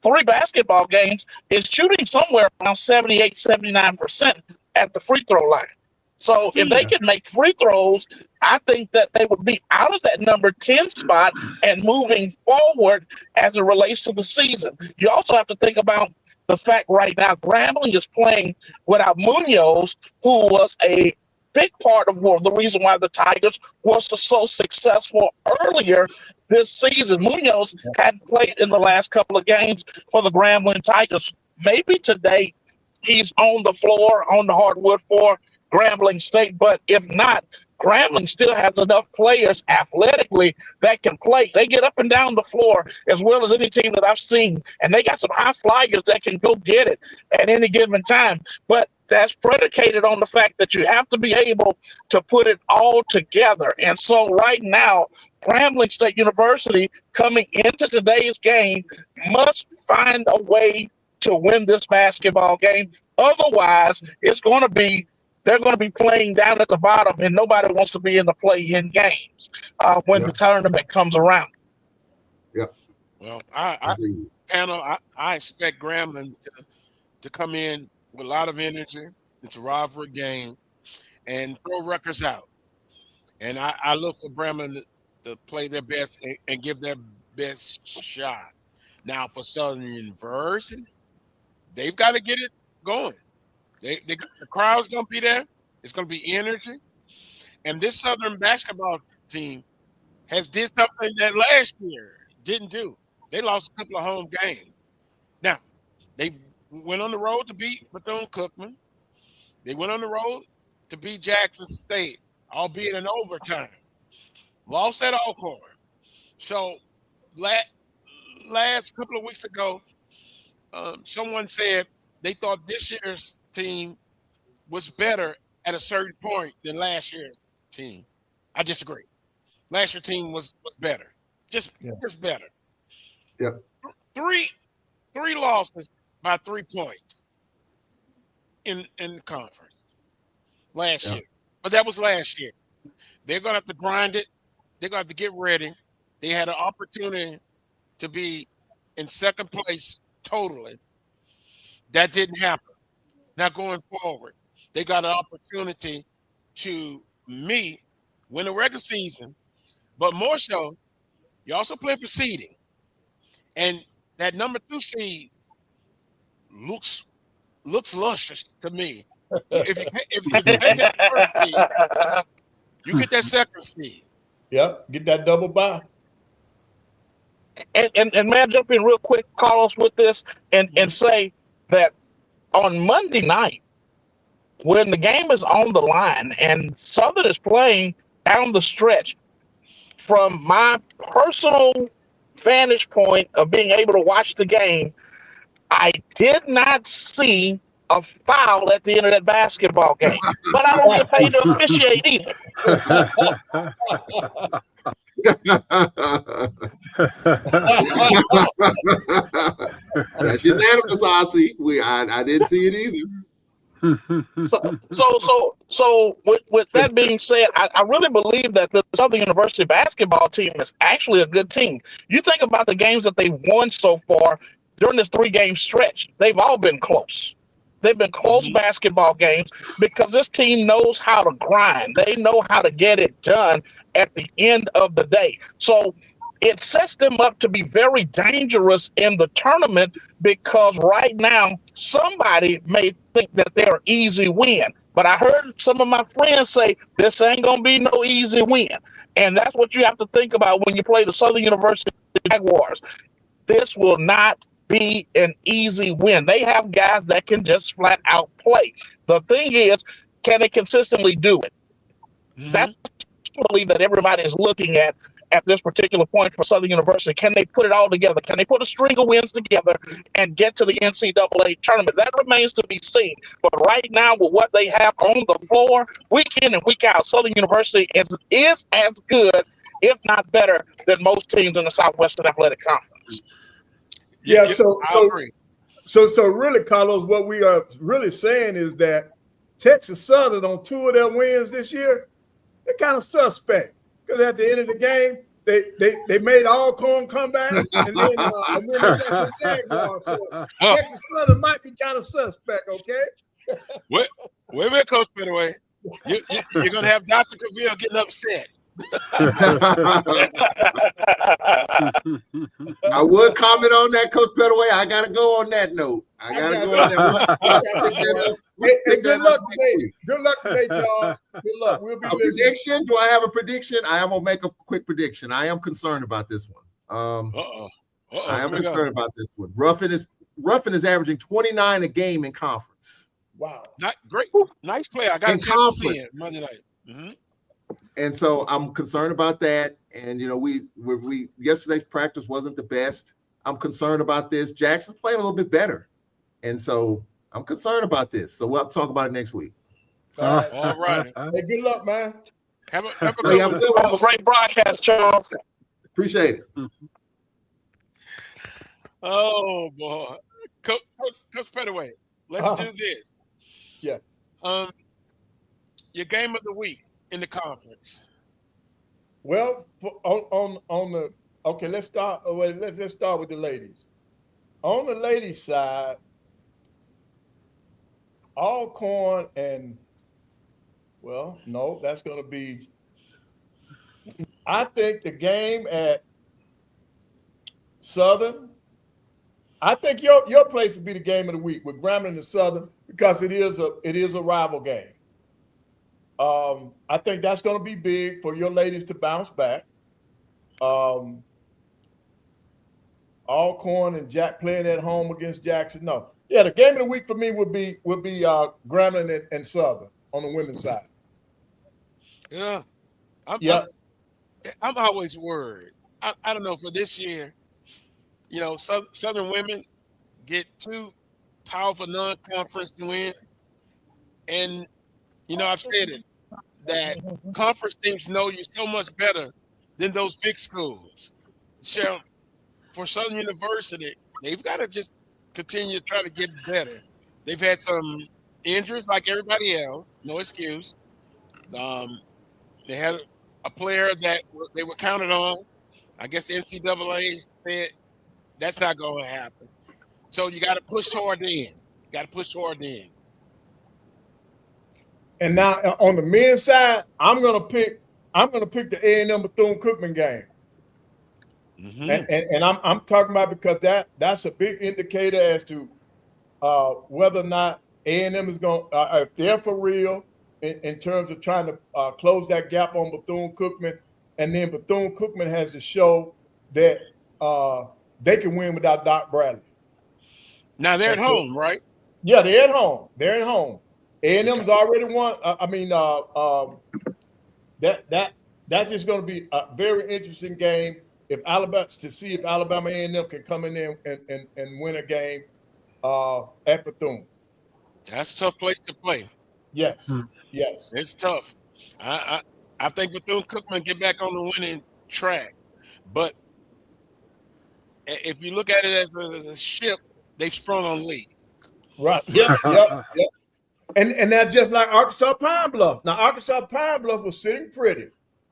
3 basketball games is shooting somewhere around 78, 79% at the free throw line. So if they can make free throws, I think that they would be out of that number 10 spot and moving forward as it relates to the season. You also have to think about the fact right now Grambling is playing without Munoz, who was a big part of the reason why the Tigers was so successful earlier this season. Munoz hadn't played in the last couple of games for the Grambling Tigers. Maybe today he's on the floor, on the hardwood for Grambling State, but if not, Grambling still has enough players athletically that can play. They get up and down the floor as well as any team that I've seen, and they got some high flyers that can go get it at any given time. But that's predicated on the fact that you have to be able to put it all together. And so right now, Grambling State University coming into today's game must find a way to win this basketball game. Otherwise, they're going to be playing down at the bottom, and nobody wants to be in the play-in games when the tournament comes around. Yep. Well, I expect Grambling to come in with a lot of energy. It's a rivalry game, and throw Rutgers out. And I look for Grambling to play their best and give their best shot. Now, for Southern University, they've got to get it going. The crowd's going to be there. It's going to be energy. And this Southern basketball team has did something that last year didn't do. They lost a couple of home games. Now, they went on the road to beat Bethune-Cookman. They went on the road to beat Jackson State, albeit in overtime. Lost at Alcorn. So last couple of weeks ago, someone said they thought this year's team was better at a certain point than last year's team. I disagree. Last year's team was better. Just better. Yep. Three losses by 3 points in the conference. last year. But that was last year. They're going to have to grind it. They're going to have to get ready. They had an opportunity to be in second place totally. That didn't happen. Now going forward, they got an opportunity to win a regular season, but more so, you also play for seeding. And that number 2 seed looks luscious to me. If you make that first seed, you get that second seed. Yep, get that double bye. And may I jump in real quick, Carlos, with this and say that on Monday night, when the game is on the line and Southern is playing down the stretch, from my personal vantage point of being able to watch the game, I did not see a foul at the end of that basketball game. But I don't get paid to officiate either. That's unanimous, Ossie. I didn't see it either. So with that being said, I really believe that the Southern University basketball team is actually a good team. You think about the games that they've won so far during this 3-game stretch, they've all been close. They've been close basketball games because this team knows how to grind. They know how to get it done at the end of the day. So it sets them up to be very dangerous in the tournament because right now somebody may think that they're an easy win. But I heard some of my friends say this ain't going to be no easy win. And that's what you have to think about when you play the Southern University Jaguars. This will not be an easy win. They have guys that can just flat out play. The thing is, can they consistently do it? That's what I believe that everybody is looking at this particular point for Southern University. Can they put it all together? Can they put a string of wins together and get to the NCAA tournament? That remains to be seen. But right now, with what they have on the floor, week in and week out, Southern University is as good, if not better, than most teams in the Southwestern Athletic Conference. Yeah, so really, Carlos, what we are really saying is that Texas Southern on 2 of their wins this year, they're kind of suspect because at the end of the game, they made Alcorn come back and then they got some Jaguars. So Texas Southern might be kind of suspect, okay? Wait a minute, Coach Pettaway. You're going to have Dr. Cavill getting upset. I would comment on that, Coach Pettaway. I got to go on that note. I got to go on that. Hey, good luck today. Good luck today, Charles. Good luck. We'll be a prediction? Do I have a prediction? I am going to make a quick prediction. I am concerned about this one. I am concerned about this one. Ruffin is averaging 29 a game in conference. Wow. Not great. Nice play. I got a chance to see it Monday night. Mm-hmm. And so I'm concerned about that. And, we yesterday's practice wasn't the best. I'm concerned about this. Jackson's playing a little bit better. And so I'm concerned about this. So we'll talk about it next week. All right. Hey, good luck, man. Have a great broadcast, Charles. Appreciate it. Oh, boy. Coach Pettaway, let's do this. Yeah. Your game of the week in the conference. Well, let's start. Let's start with the ladies. On the ladies' side, Alcorn and that's going to be. I think the game at Southern. I think your place would be the game of the week with Grambling and Southern because it is a rival game. I think that's going to be big for your ladies to bounce back. Alcorn and Jack playing at home against Jackson. No, yeah, the game of the week for me would be Grambling and Southern on the women's side. Yeah, I'm always worried. I don't know for this year. Southern women get 2 powerful non-conference wins, and I've said it. That conference teams know you so much better than those big schools. So for Southern University, they've got to just continue to try to get better. They've had some injuries like everybody else. No excuse. They had a player that they were counted on. I guess the NCAA said that's not going to happen. So you got to push toward the end. You got to push toward the end. And now on the men's side, I'm gonna pick the A&M Bethune-Cookman game. And I'm talking about because that's a big indicator as to whether or not A&M is going if they're for real in terms of trying to close that gap on Bethune-Cookman, and then Bethune-Cookman has to show that they can win without Doc Bradley. Now they're at home, right? Yeah, they're at home. They're at home. A&M's already won. That's just going to be a very interesting game if Alabama A&M can come in there and win a game at Bethune. That's a tough place to play. Yes, yes, it's tough. I think Bethune-Cookman get back on the winning track, but if you look at it as a ship, they've sprung on Lee. Right. Yep. And that's just like Arkansas Pine Bluff. Now, Arkansas Pine Bluff was sitting pretty.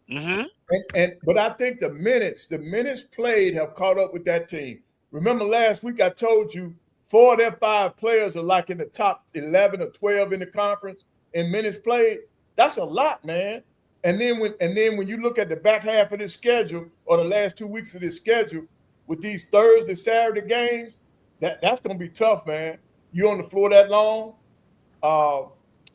But I think the minutes played have caught up with that team. Remember last week I told you 4 of their 5 players are like in the top 11 or 12 in the conference in minutes played. That's a lot, man. And then when you look at the back half of this schedule or the last 2 weeks of this schedule with these Thursday, Saturday games, that's going to be tough, man. You on the floor that long,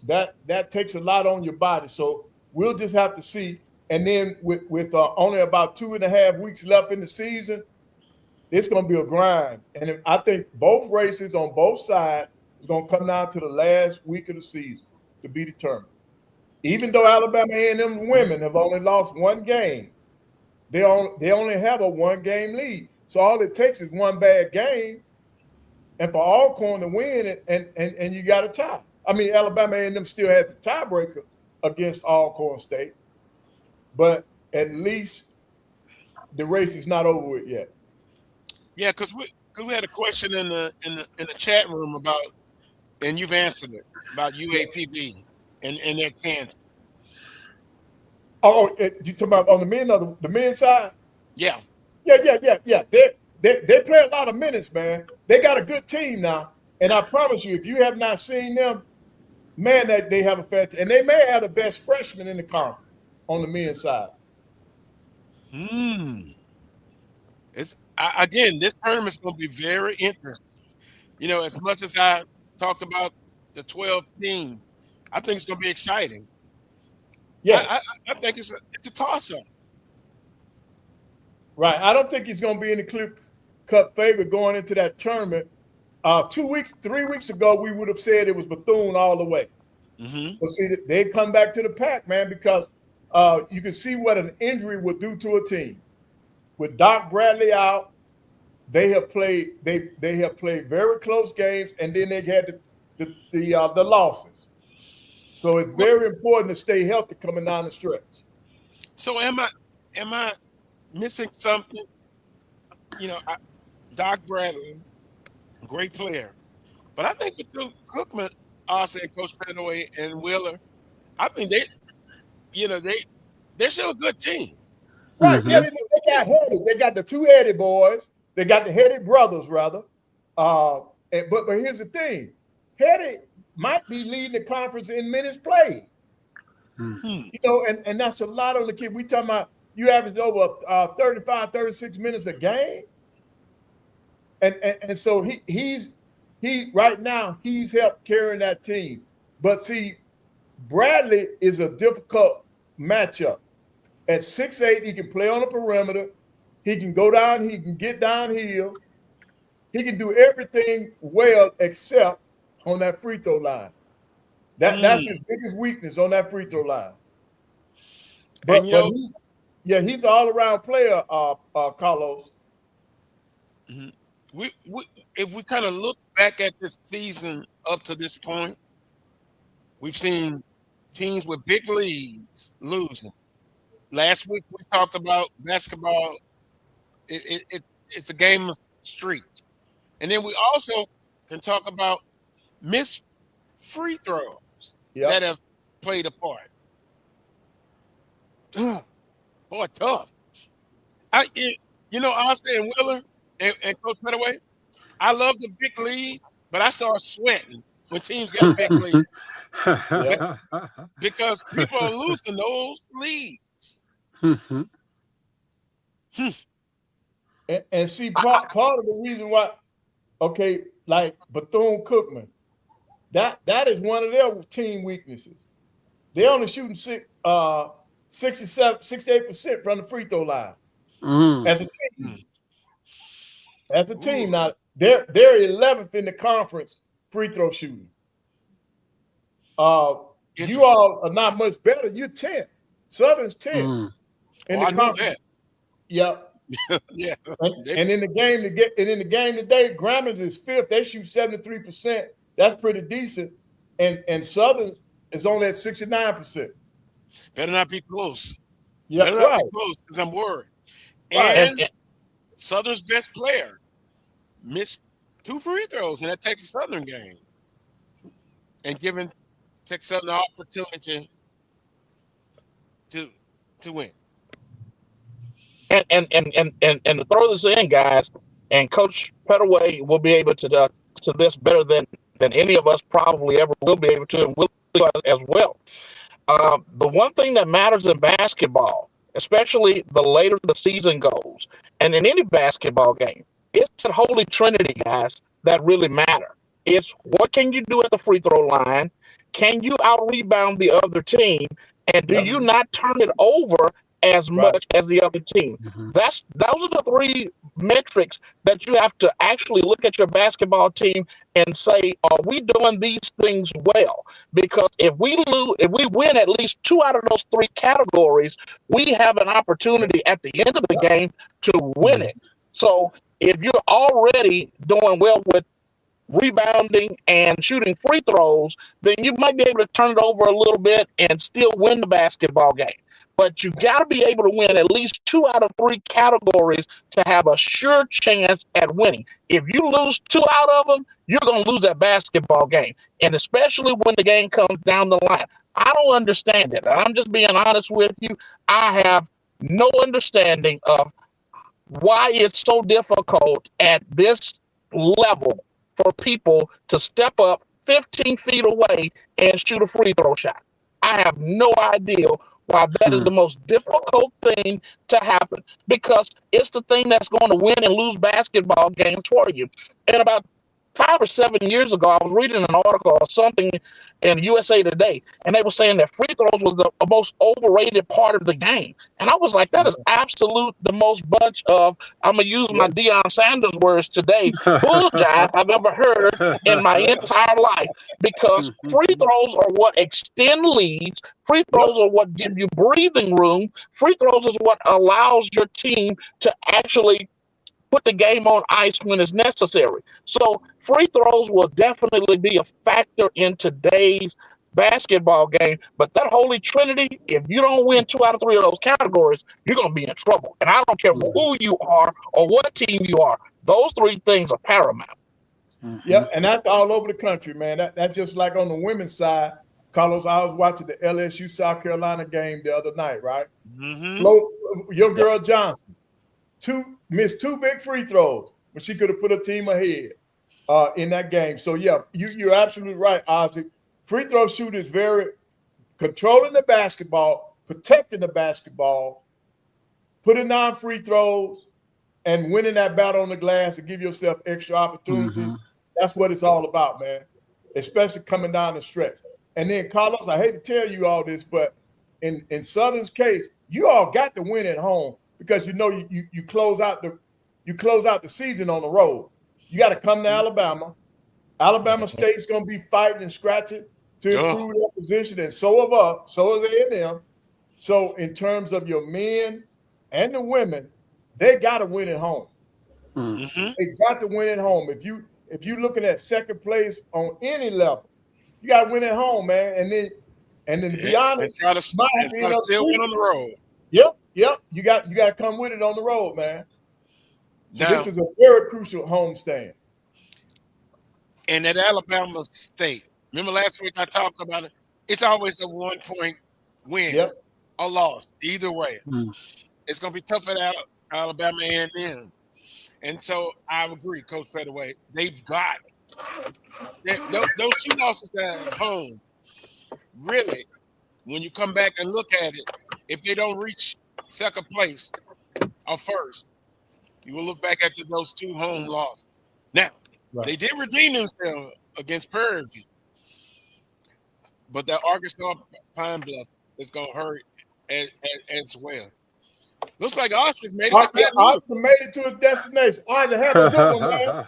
that takes a lot on your body. So we'll just have to see. And then with only about 2.5 weeks left in the season, it's going to be a grind. And I think both races on both sides is going to come down to the last week of the season to be determined. Even though Alabama A&M women have only lost 1 game, they only have a 1-game lead. So all it takes is 1 bad game, and for Alcorn to win and you got a tie. I mean, Alabama A&M still has the tiebreaker against Alcorn State, but at least the race is not over with yet. Yeah, because we had a question in the chat room about, and you've answered it, about UAPB and their chance. Oh, you talking about on the men or the men's side? Yeah. Yeah. They play a lot of minutes, man. They got a good team now, and I promise you, if you have not seen them, man, that they have a fantastic, and they may have the best freshman in the conference on the men's side. It's again, this tournament's going to be very interesting. You know, as much as I talked about the 12 teams, I think it's going to be exciting. Yeah, I think it's a toss-up. Right. I don't think he's going to be in the clear-cut favorite going into that tournament. 3 weeks ago, we would have said it was Bethune all the way. But see, they come back to the pack, man, because you can see what an injury would do to a team. With Doc Bradley out, they have played very close games, and then they had the losses. So it's very important to stay healthy coming down the stretch. So am I missing something? You know, Doc Bradley, great player, but I think with Cookman, also and Coach Penaway and Wheeler, I think they're still a good team. Right? Yeah, they got headed. They got the 2 headed boys. They got the headed brothers, rather. But here's the thing: Headed might be leading the conference in minutes played. You know, and that's a lot on the kid. We talking about you averaged over 35, 36 minutes a game. And so he right now he's helped carrying that team. But see, Bradley is a difficult matchup. At 6'8", he can play on the perimeter. He can go down, he can get downhill. He can do everything well except on that free throw line. That's his biggest weakness, on that free throw line. But he's an all-around player, Carlos. If we kind of look back at this season up to this point, we've seen teams with big leads losing. Last week we talked about basketball. It's a game of streaks. And then we also can talk about missed free throws Yep. that have played a part. Boy, tough. Austin and Willer and Coach Petaway, I love the big lead, but I start sweating when teams get a big lead. Because people are losing those leads. And see, part of the reason why, okay, like Bethune-Cookman, that is one of their team weaknesses. They're only shooting 68% from the free throw line as a team. As a team, now they're 11th in the conference free throw shooting. You all are not much better. You're 10th. Southern's 10th in the conference. Yep. Yeah. And in the game today, Grambling is 5th. They shoot 73%. That's pretty decent. And Southern is only at 69%. Better not be close. Yeah, better not be close because I'm worried. And Southern's best player missed 2 free throws in that Texas Southern game, and giving Texas Southern the opportunity to win. And to throw this in, guys, and Coach Petaway will be able to this better than any of us probably ever will be able to, and will as well. The one thing that matters in basketball, especially the later the season goes, and in any basketball game, it's that holy trinity, guys, that really matter. It's what can you do at the free throw line? Can you out-rebound the other team? And do you not turn it over as much as the other team? Those are the 3 metrics that you have to actually look at your basketball team and say, are we doing these things well? Because if we win at least 2 out of those 3 categories, we have an opportunity at the end of the game to win it. So if you're already doing well with rebounding and shooting free throws, then you might be able to turn it over a little bit and still win the basketball game. But you got to be able to win at least 2 out of 3 categories to have a sure chance at winning. If you lose 2 out of them, you're going to lose that basketball game. And especially when the game comes down the line. I don't understand it. I'm just being honest with you. I have no understanding of why it's so difficult at this level for people to step up 15 feet away and shoot a free throw shot. I have no idea why that is the most difficult thing to happen, because it's the thing that's going to win and lose basketball games for you. And about 5 or 7 years ago, I was reading an article or something in USA Today, and they were saying that free throws was the most overrated part of the game. And I was like, that is the most bunch of, I'm going to use my Deion Sanders words today, bull jive I've ever heard in my entire life, because free throws are what extend leads. Free throws are what give you breathing room. Free throws is what allows your team to actually put the game on ice when it's necessary. So free throws will definitely be a factor in today's basketball game. But that holy trinity, if you don't win 2 out of 3 of those categories, you're going to be in trouble. And I don't care who you are or what team you are. Those 3 things are paramount. Yep, and that's all over the country, man. That's just like on the women's side. Carlos, I was watching the LSU South Carolina game the other night, right? Your girl Johnson missed 2 big free throws, but she could have put a team ahead in that game. So yeah, you're absolutely right, Ozzy. Free throw shooting is very controlling the basketball, protecting the basketball, putting down free throws, and winning that battle on the glass to give yourself extra opportunities. That's what it's all about, man. Especially coming down the stretch. And then, Carlos, I hate to tell you all this, but in Southern's case, you all got to win at home, because you close out the season on the road. You got to come to Alabama. Alabama State's going to be fighting and scratching to improve their position, and so is A&M. So in terms of your men and the women, they got to win at home. They got to win at home. If you're looking at second place on any level, you got to win at home, man. And then to be honest, try to still win on the road. Yep. You got to come with it on the road, man. Now, this is a very crucial homestand. And at Alabama State, Remember last week I talked about it. It's always a 1 point win or loss. Either way, it's going to be tough at Alabama A&M. And so I agree, Coach Featherweight. They've got those 2 losses at home. Really, when you come back and look at it, if they don't reach second place or first, you will look back at those 2 home losses. Now, they did redeem themselves against Prairie View, but that Arkansas Pine Bluff is going to hurt as well. Looks like Austin's made it. Austin made it to his destination. Austin, have a good one, man.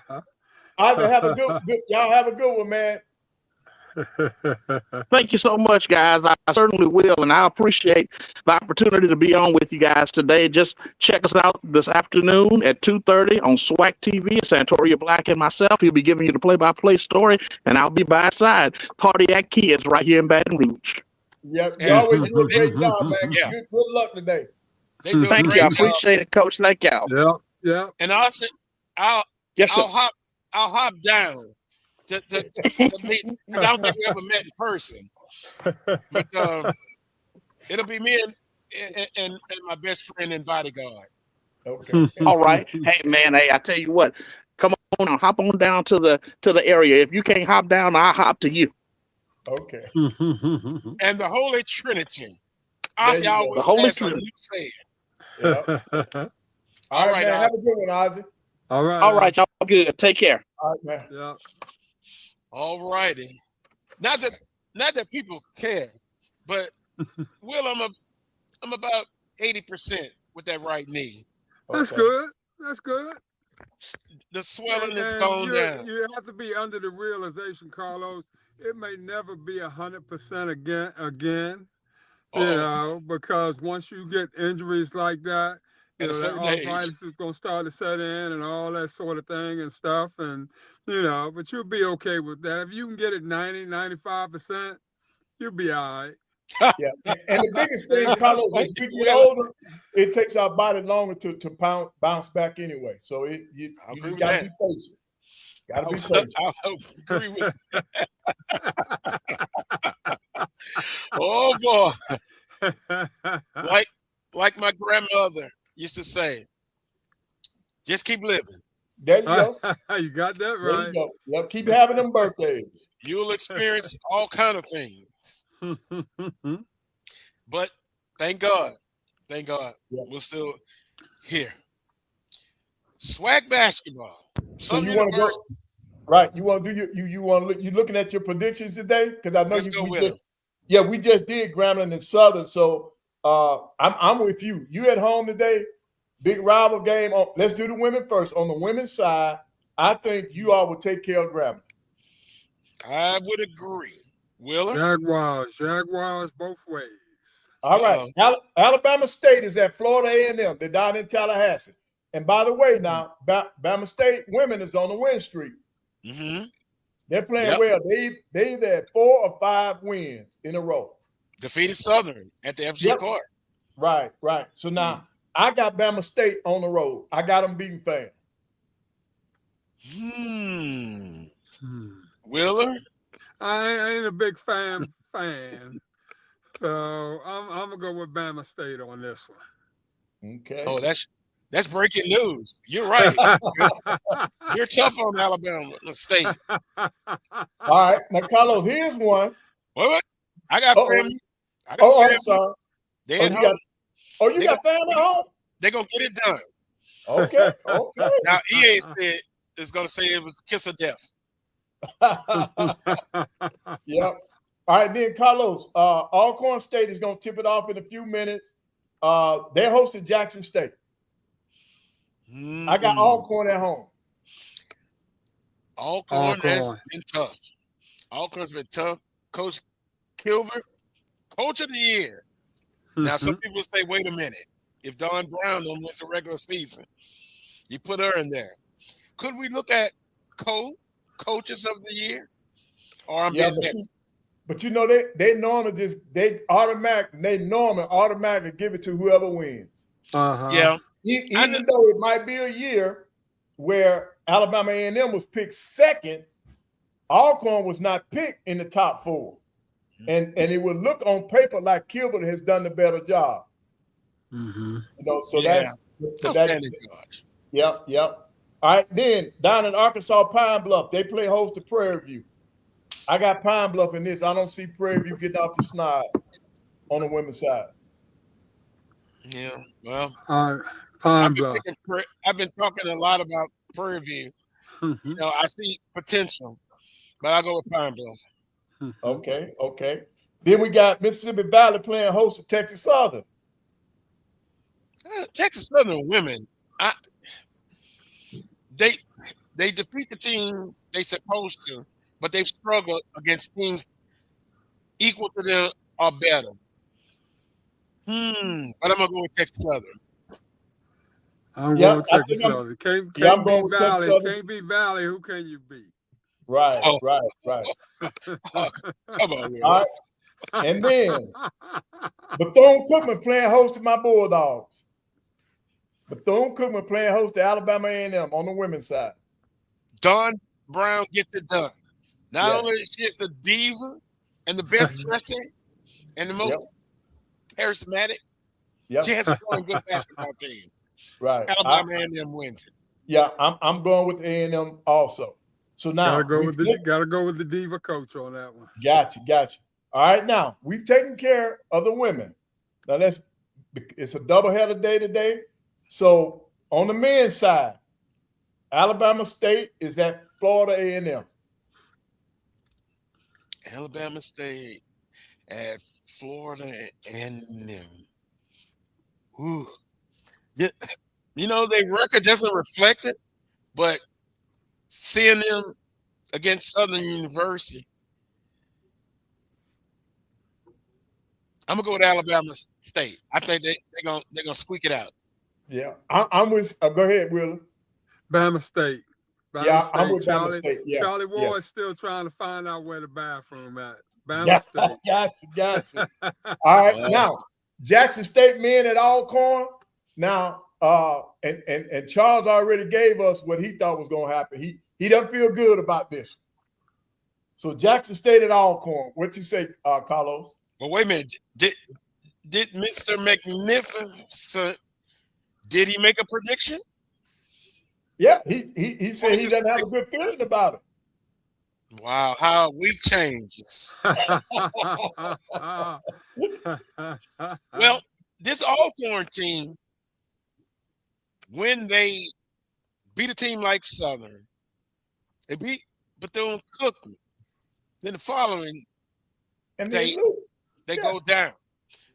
Austin, have a good. Y'all have a good one, man. Thank you so much, guys. I certainly will, and I appreciate the opportunity to be on with you guys today. Just check us out this afternoon at 2:30 on SWAC TV. Santoria Black and myself. He'll be giving you the play-by-play story, and I'll be by his side. Cardiac Kids right here in Baton Rouge. Yep, you always do a great job, man. Good luck today. Thank you. I appreciate it, Coach. Thank y'all. Yeah. And Austin, I'll hop down to meet, because I don't think we ever met in person. But it'll be me and my best friend and bodyguard. Okay. All right. Hey man, I tell you what, come on now, hop on down to the area. If you can't hop down, I'll hop to you. Okay. And the Holy Trinity. Ozzy always the Holy has Trinity. Yep. All right, man. Have a good one, Ozzy. All right, y'all good. Take care. All right, man. Yeah. All righty. Not that people care, but Will, I'm about 80% with that right knee. That's good. That's good. The swelling is gone down. You have to be under the realization, Carlos, it may never be 100% again. You know, because once you get injuries like that, you know, that arthritis is going to start to set in and all that sort of thing and stuff. And, you know, but you'll be okay with that. If you can get it 90, 95%, you'll be all right. Yeah. And the biggest thing, Carlos, as we get older, it takes our body longer to bounce back anyway. So you just got to be patient. Got to be patient. I agree with oh, boy. Like my grandmother used to say, just keep living. There you go. You got that There right. you go. Yep. Keep having them birthdays. You'll experience all kind of things. But thank God, we're still here. SWAC basketball. So you want to go right? You want to do you want to look? You looking at your predictions today? Because I know we just did Grambling and Southern. So I'm with you. You at home today? Big rival game. Let's do the women first. On the women's side, I think you all will take care of Grambling. I would agree. Willer? Jaguars both ways. All right. Alabama State is at Florida A&M. They're down in Tallahassee. And by the way, now, Bama State women is on the win streak. Mm-hmm. They're playing well. They either had 4 or 5 wins in a row. Defeated Southern at the FG Court. Right. So now, I got Bama State on the road. I got them beating fans. Willer? I ain't a big fan. So I'm gonna go with Bama State on this one. Okay. Oh, that's breaking news. You're right. You're tough on Alabama State. All right. Now, Carlos, here's one. What? I got family. I'm sorry. They at home. You got family at home? They're going to get it done. Okay. Now, EA said it's going to say it was a kiss of death. Yep. All right, then, Carlos, Alcorn State is going to tip it off in a few minutes. They're hosting Jackson State. I got Alcorn at home. Alcorn has been tough. Alcorn's been tough. Coach Kilbert, Coach of the Year. Now, some people say, wait a minute. If Dawn Brown don't win the regular season, you put her in there. Could we look at Coaches of the Year? Or but you know, they normally automatically give it to whoever wins. Yeah. Even though it might be a year where Alabama A&M was picked second Alcorn was not picked in the top 4. And it would look on paper like Kilbert has done the better job. Mm-hmm. You know, so Yeah. that's Yep. All right, then down in Arkansas, Pine Bluff, they play host to Prairie View. I got Pine Bluff in this. I don't see Prairie View getting off the snide on the women's side. Yeah, well, Pine Bluff. I've been talking a lot about Prairie View. Mm-hmm. You know, I see potential, but I'll go with Pine Bluff. Okay. Then we got Mississippi Valley playing host to Texas Southern. Texas Southern women, they defeat the teams they supposed to, but they've struggled against teams equal to them or better. But I'm gonna go with Texas Southern. I'm going with Texas Southern. Can't beat Valley. Can't beat Valley. Who can you beat? Right. Oh, come on, man. All right. And then Bethune-Cookman playing host to my Bulldogs. Bethune-Cookman playing host to Alabama A&M on the women's side. Dawn Brown gets it done. Not only is she the diva and the best dresser and the most charismatic, she has a good basketball team. Right. Alabama A&M wins it. Yeah, I'm going with A&M also. So now gotta go with the diva coach on that one. Gotcha. All right, now we've taken care of the women. Now it's a doubleheader day today. So on the men's side, Alabama State is at Florida A&M. Alabama State at Florida A&M. Ooh. Yeah, you know, their record doesn't reflect it, but seeing them against Southern University, I'm gonna go with Alabama State. I think they're gonna squeak it out. Yeah, I'm with. Go ahead, Willa. Bama State. I'm with Bama State. Yeah, Charlie Ward's still trying to find out where the bathroom at. Bama State. Gotcha. All right, now Jackson State men at Alcorn. Now, and Charles already gave us what he thought was going to happen. He doesn't feel good about this. So Jackson State at Alcorn. What you say, Carlos? Well, wait a minute. Did Mr. Magnificent? Did he make a prediction? Yeah, he said he doesn't have a good feeling about it. Wow, how we changes. Well, this Alcorn team, when they beat a team like Southern, they beat Bethune-Cookman. Then the following day, they go down.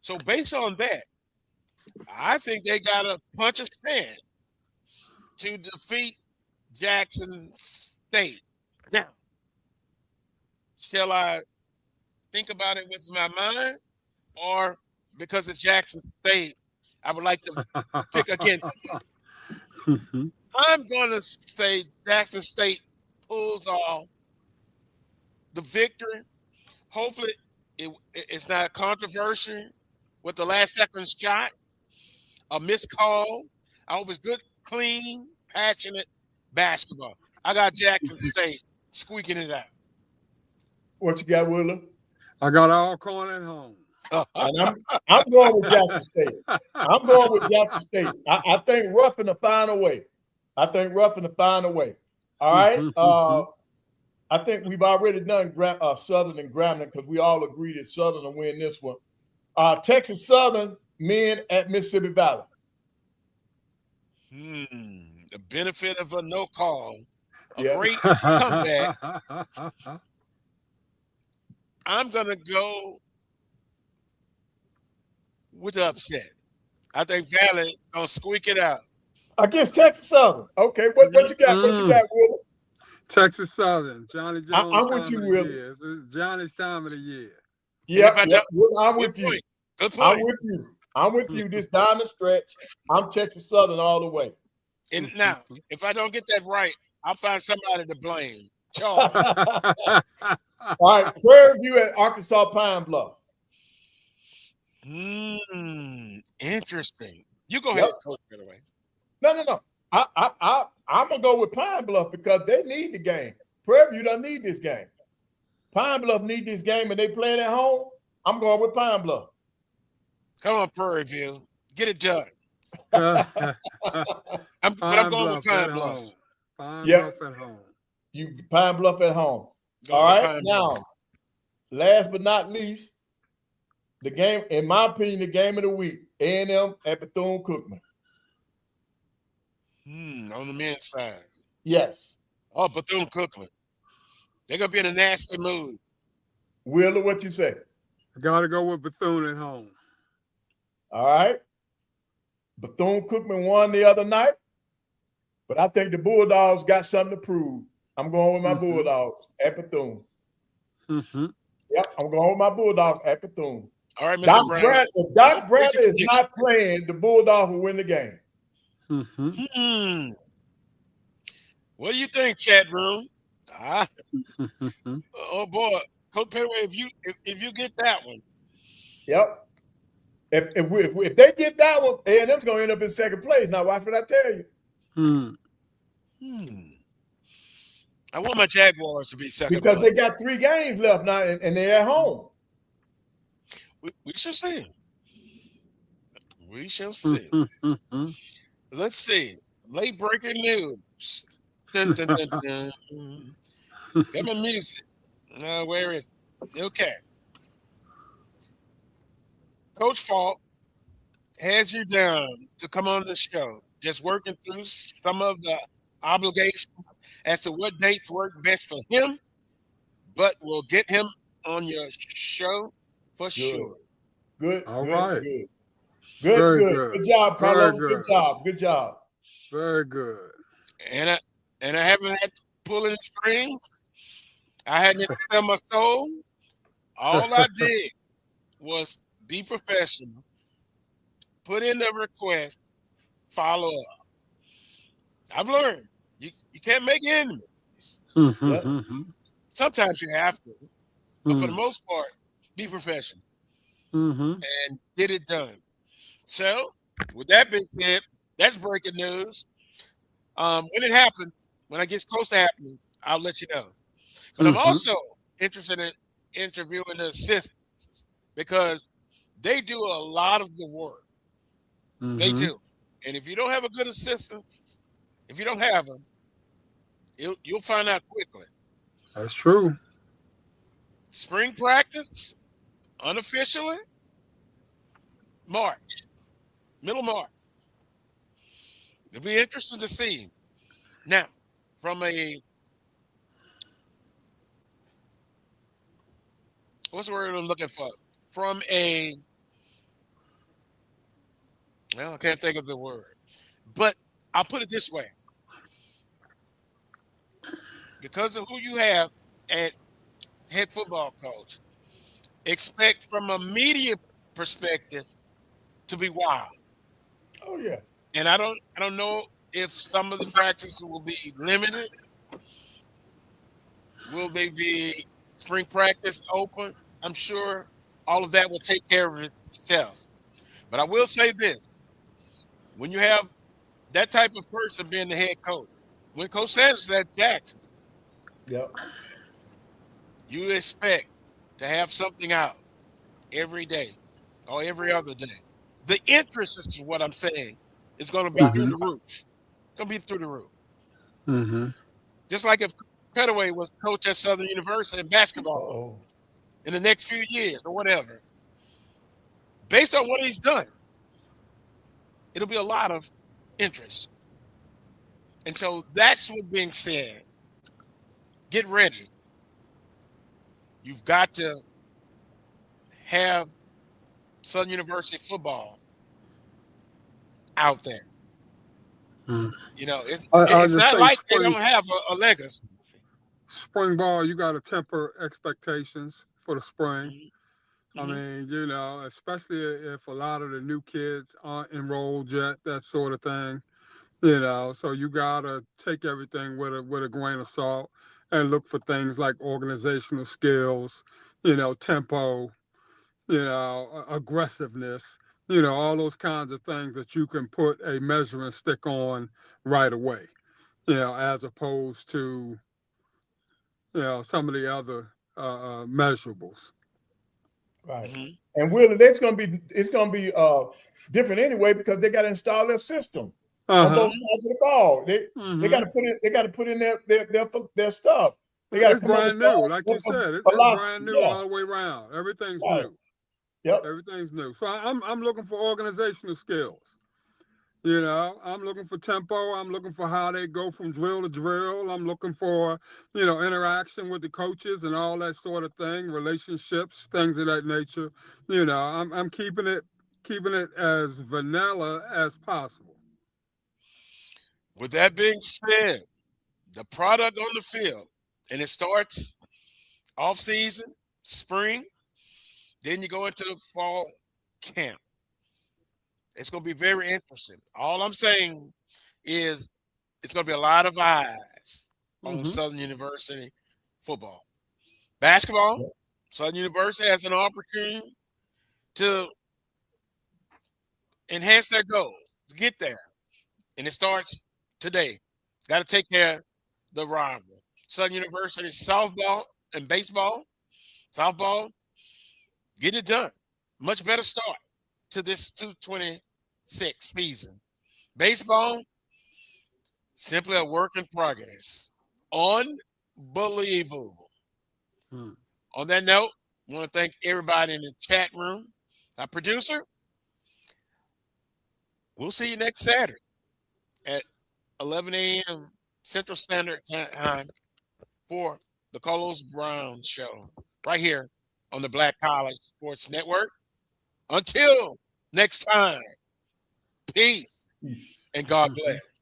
So based on that, I think they got a punch a stand to defeat Jackson State. Now, shall I think about it with my mind, or because it's Jackson State, I would like to pick against it? I'm going to say Jackson State pulls off the victory. Hopefully, it's not controversial with the last second shot, a missed call. I hope it's good, clean, passionate basketball. I got Jackson State squeaking it out. What you got, Willa? I got Alcorn at home. And I'm going with Jackson State. I'm going with Jackson State. I think Ruffin will find a way. All right. I think we've already done Southern and Grambling because we all agree that Southern will win this one. Texas Southern men at Mississippi Valley. The benefit of a no call. Great comeback. I'm going to go with the upset. I think Valley going to squeak it out. Against Texas Southern. Okay, what you got? What you got, Will? Texas Southern. Johnny Jones. I'm with you, Will. It's Johnny's time of the year. Yeah, I'm with you. Good point. I'm with you. This down the stretch. I'm Texas Southern all the way. And now, if I don't get that right, I'll find somebody to blame. Charles. All right, Prairie View at Arkansas Pine Bluff. Interesting. You go ahead, Coach, by the way. No. I'm gonna go with Pine Bluff because they need the game. Prairie View doesn't need this game. Pine Bluff need this game, and they playing at home. I'm going with Pine Bluff. Come on, Prairie View. Get it done. Pine I'm going with Pine at Bluff. home. Pine Yep. Bluff at home. You Pine Bluff at home. Go All with right. Pine Now, Bluff. last but not least, the game, in my opinion, the game of the week, A&M at Bethune-Cookman. On the men's side. Yes. Oh, Bethune-Cookman. They're going to be in a nasty mood. Wheeler, what you say? I got to go with Bethune at home. All right. Bethune-Cookman won the other night, but I think the Bulldogs got something to prove. I'm going with my Bulldogs at Bethune. Yep, I'm going with my Bulldogs at Bethune. All right, Mr. Brown. If Doc Bradley is not playing, the Bulldogs will win the game. What do you think, chat room? Oh boy, Coach Petaway, if you get that one. Yep. If they get that one, A&M's gonna end up in second place. Now, why should I tell you? I want my Jaguars to be second Because place. they got 3 games left now, and they're at home. We shall see. We shall see. Let's see. Late breaking news. Dun, dun, dun, dun. Got my music. Where is it? Okay. Coach Falk has you down to come on the show. Just working through some of the obligations as to what dates work best for him, but we'll get him on your show for sure. Good. All good, right. Good. Very Good. good. Good job, Very Carlos. good. Good job. Good job. Very good. And I haven't had to pull any strings. I hadn't had to sell my soul. All I did was be professional, put in the request, follow up. I've learned you can't make enemies. Sometimes you have to, but for the most part, be professional and get it done. So, with that being said, that's breaking news. When it happens, when it gets close to happening, I'll let you know. But I'm also interested in interviewing the assistants because they do a lot of the work. They do. And if you don't have a good assistant, if you don't have them, you'll find out quickly. That's true. Spring practice, unofficially, March, middle March. It'll be interesting to see. Now, from a what's the word I'm looking for? From a I can't think of the word, but I'll put it this way: because of who you have at head football coach, expect from a media perspective to be wild. Oh yeah. And I don't know if some of the practices will be limited. Will they be spring practice open? I'm sure all of that will take care of itself. But I will say this. When you have that type of person being the head coach, when Coach Sanders is at Jackson, you expect to have something out every day or every other day. The interest is what I'm saying is going to be through the roof. It's going to be through the roof. Just like if Petaway was coach at Southern University in basketball in the next few years or whatever, based on what he's done, it'll be a lot of interest. And so that's what being said. Get ready. You've got to have Southern University football out there. You know, it's not like they don't have a legacy. Spring ball, you got to temper expectations for the spring. I mean, you know, especially if a lot of the new kids aren't enrolled yet, that sort of thing. You know, so you got to take everything with a grain of salt and look for things like organizational skills, you know, tempo, you know, aggressiveness, you know, all those kinds of things that you can put a measuring stick on right away, you know, as opposed to some of the other measurables. Right. And Willie, it's gonna be different anyway because they got to install their system on both sides of the ball. They got to put in their stuff. They got to It's brand new, like you said. It's brand new all the way around. Everything's new. Yep. Everything's new. So I'm looking for organizational skills. I'm looking for tempo. I'm looking for how they go from drill to drill. I'm looking for, interaction with the coaches and all that sort of thing, relationships, things of that nature. I'm keeping it as vanilla as possible. With that being said, the product on the field, and it starts off season, spring, then you go into fall camp. It's going to be very interesting. All I'm saying is it's going to be a lot of eyes on Southern University football. Basketball, Southern University has an opportunity to enhance their goals, to get there. And it starts today. Got to take care of the rival. Southern University softball and baseball, softball, get it done. Much better start to this 226 season. Baseball, simply a work in progress. Unbelievable. On that note, I want to thank everybody in the chat room. Our producer, we'll see you next Saturday at 11 a.m. Central Standard Time for the Carlos Brown Show right here on the Black College Sports Network. Until next time, peace and God bless.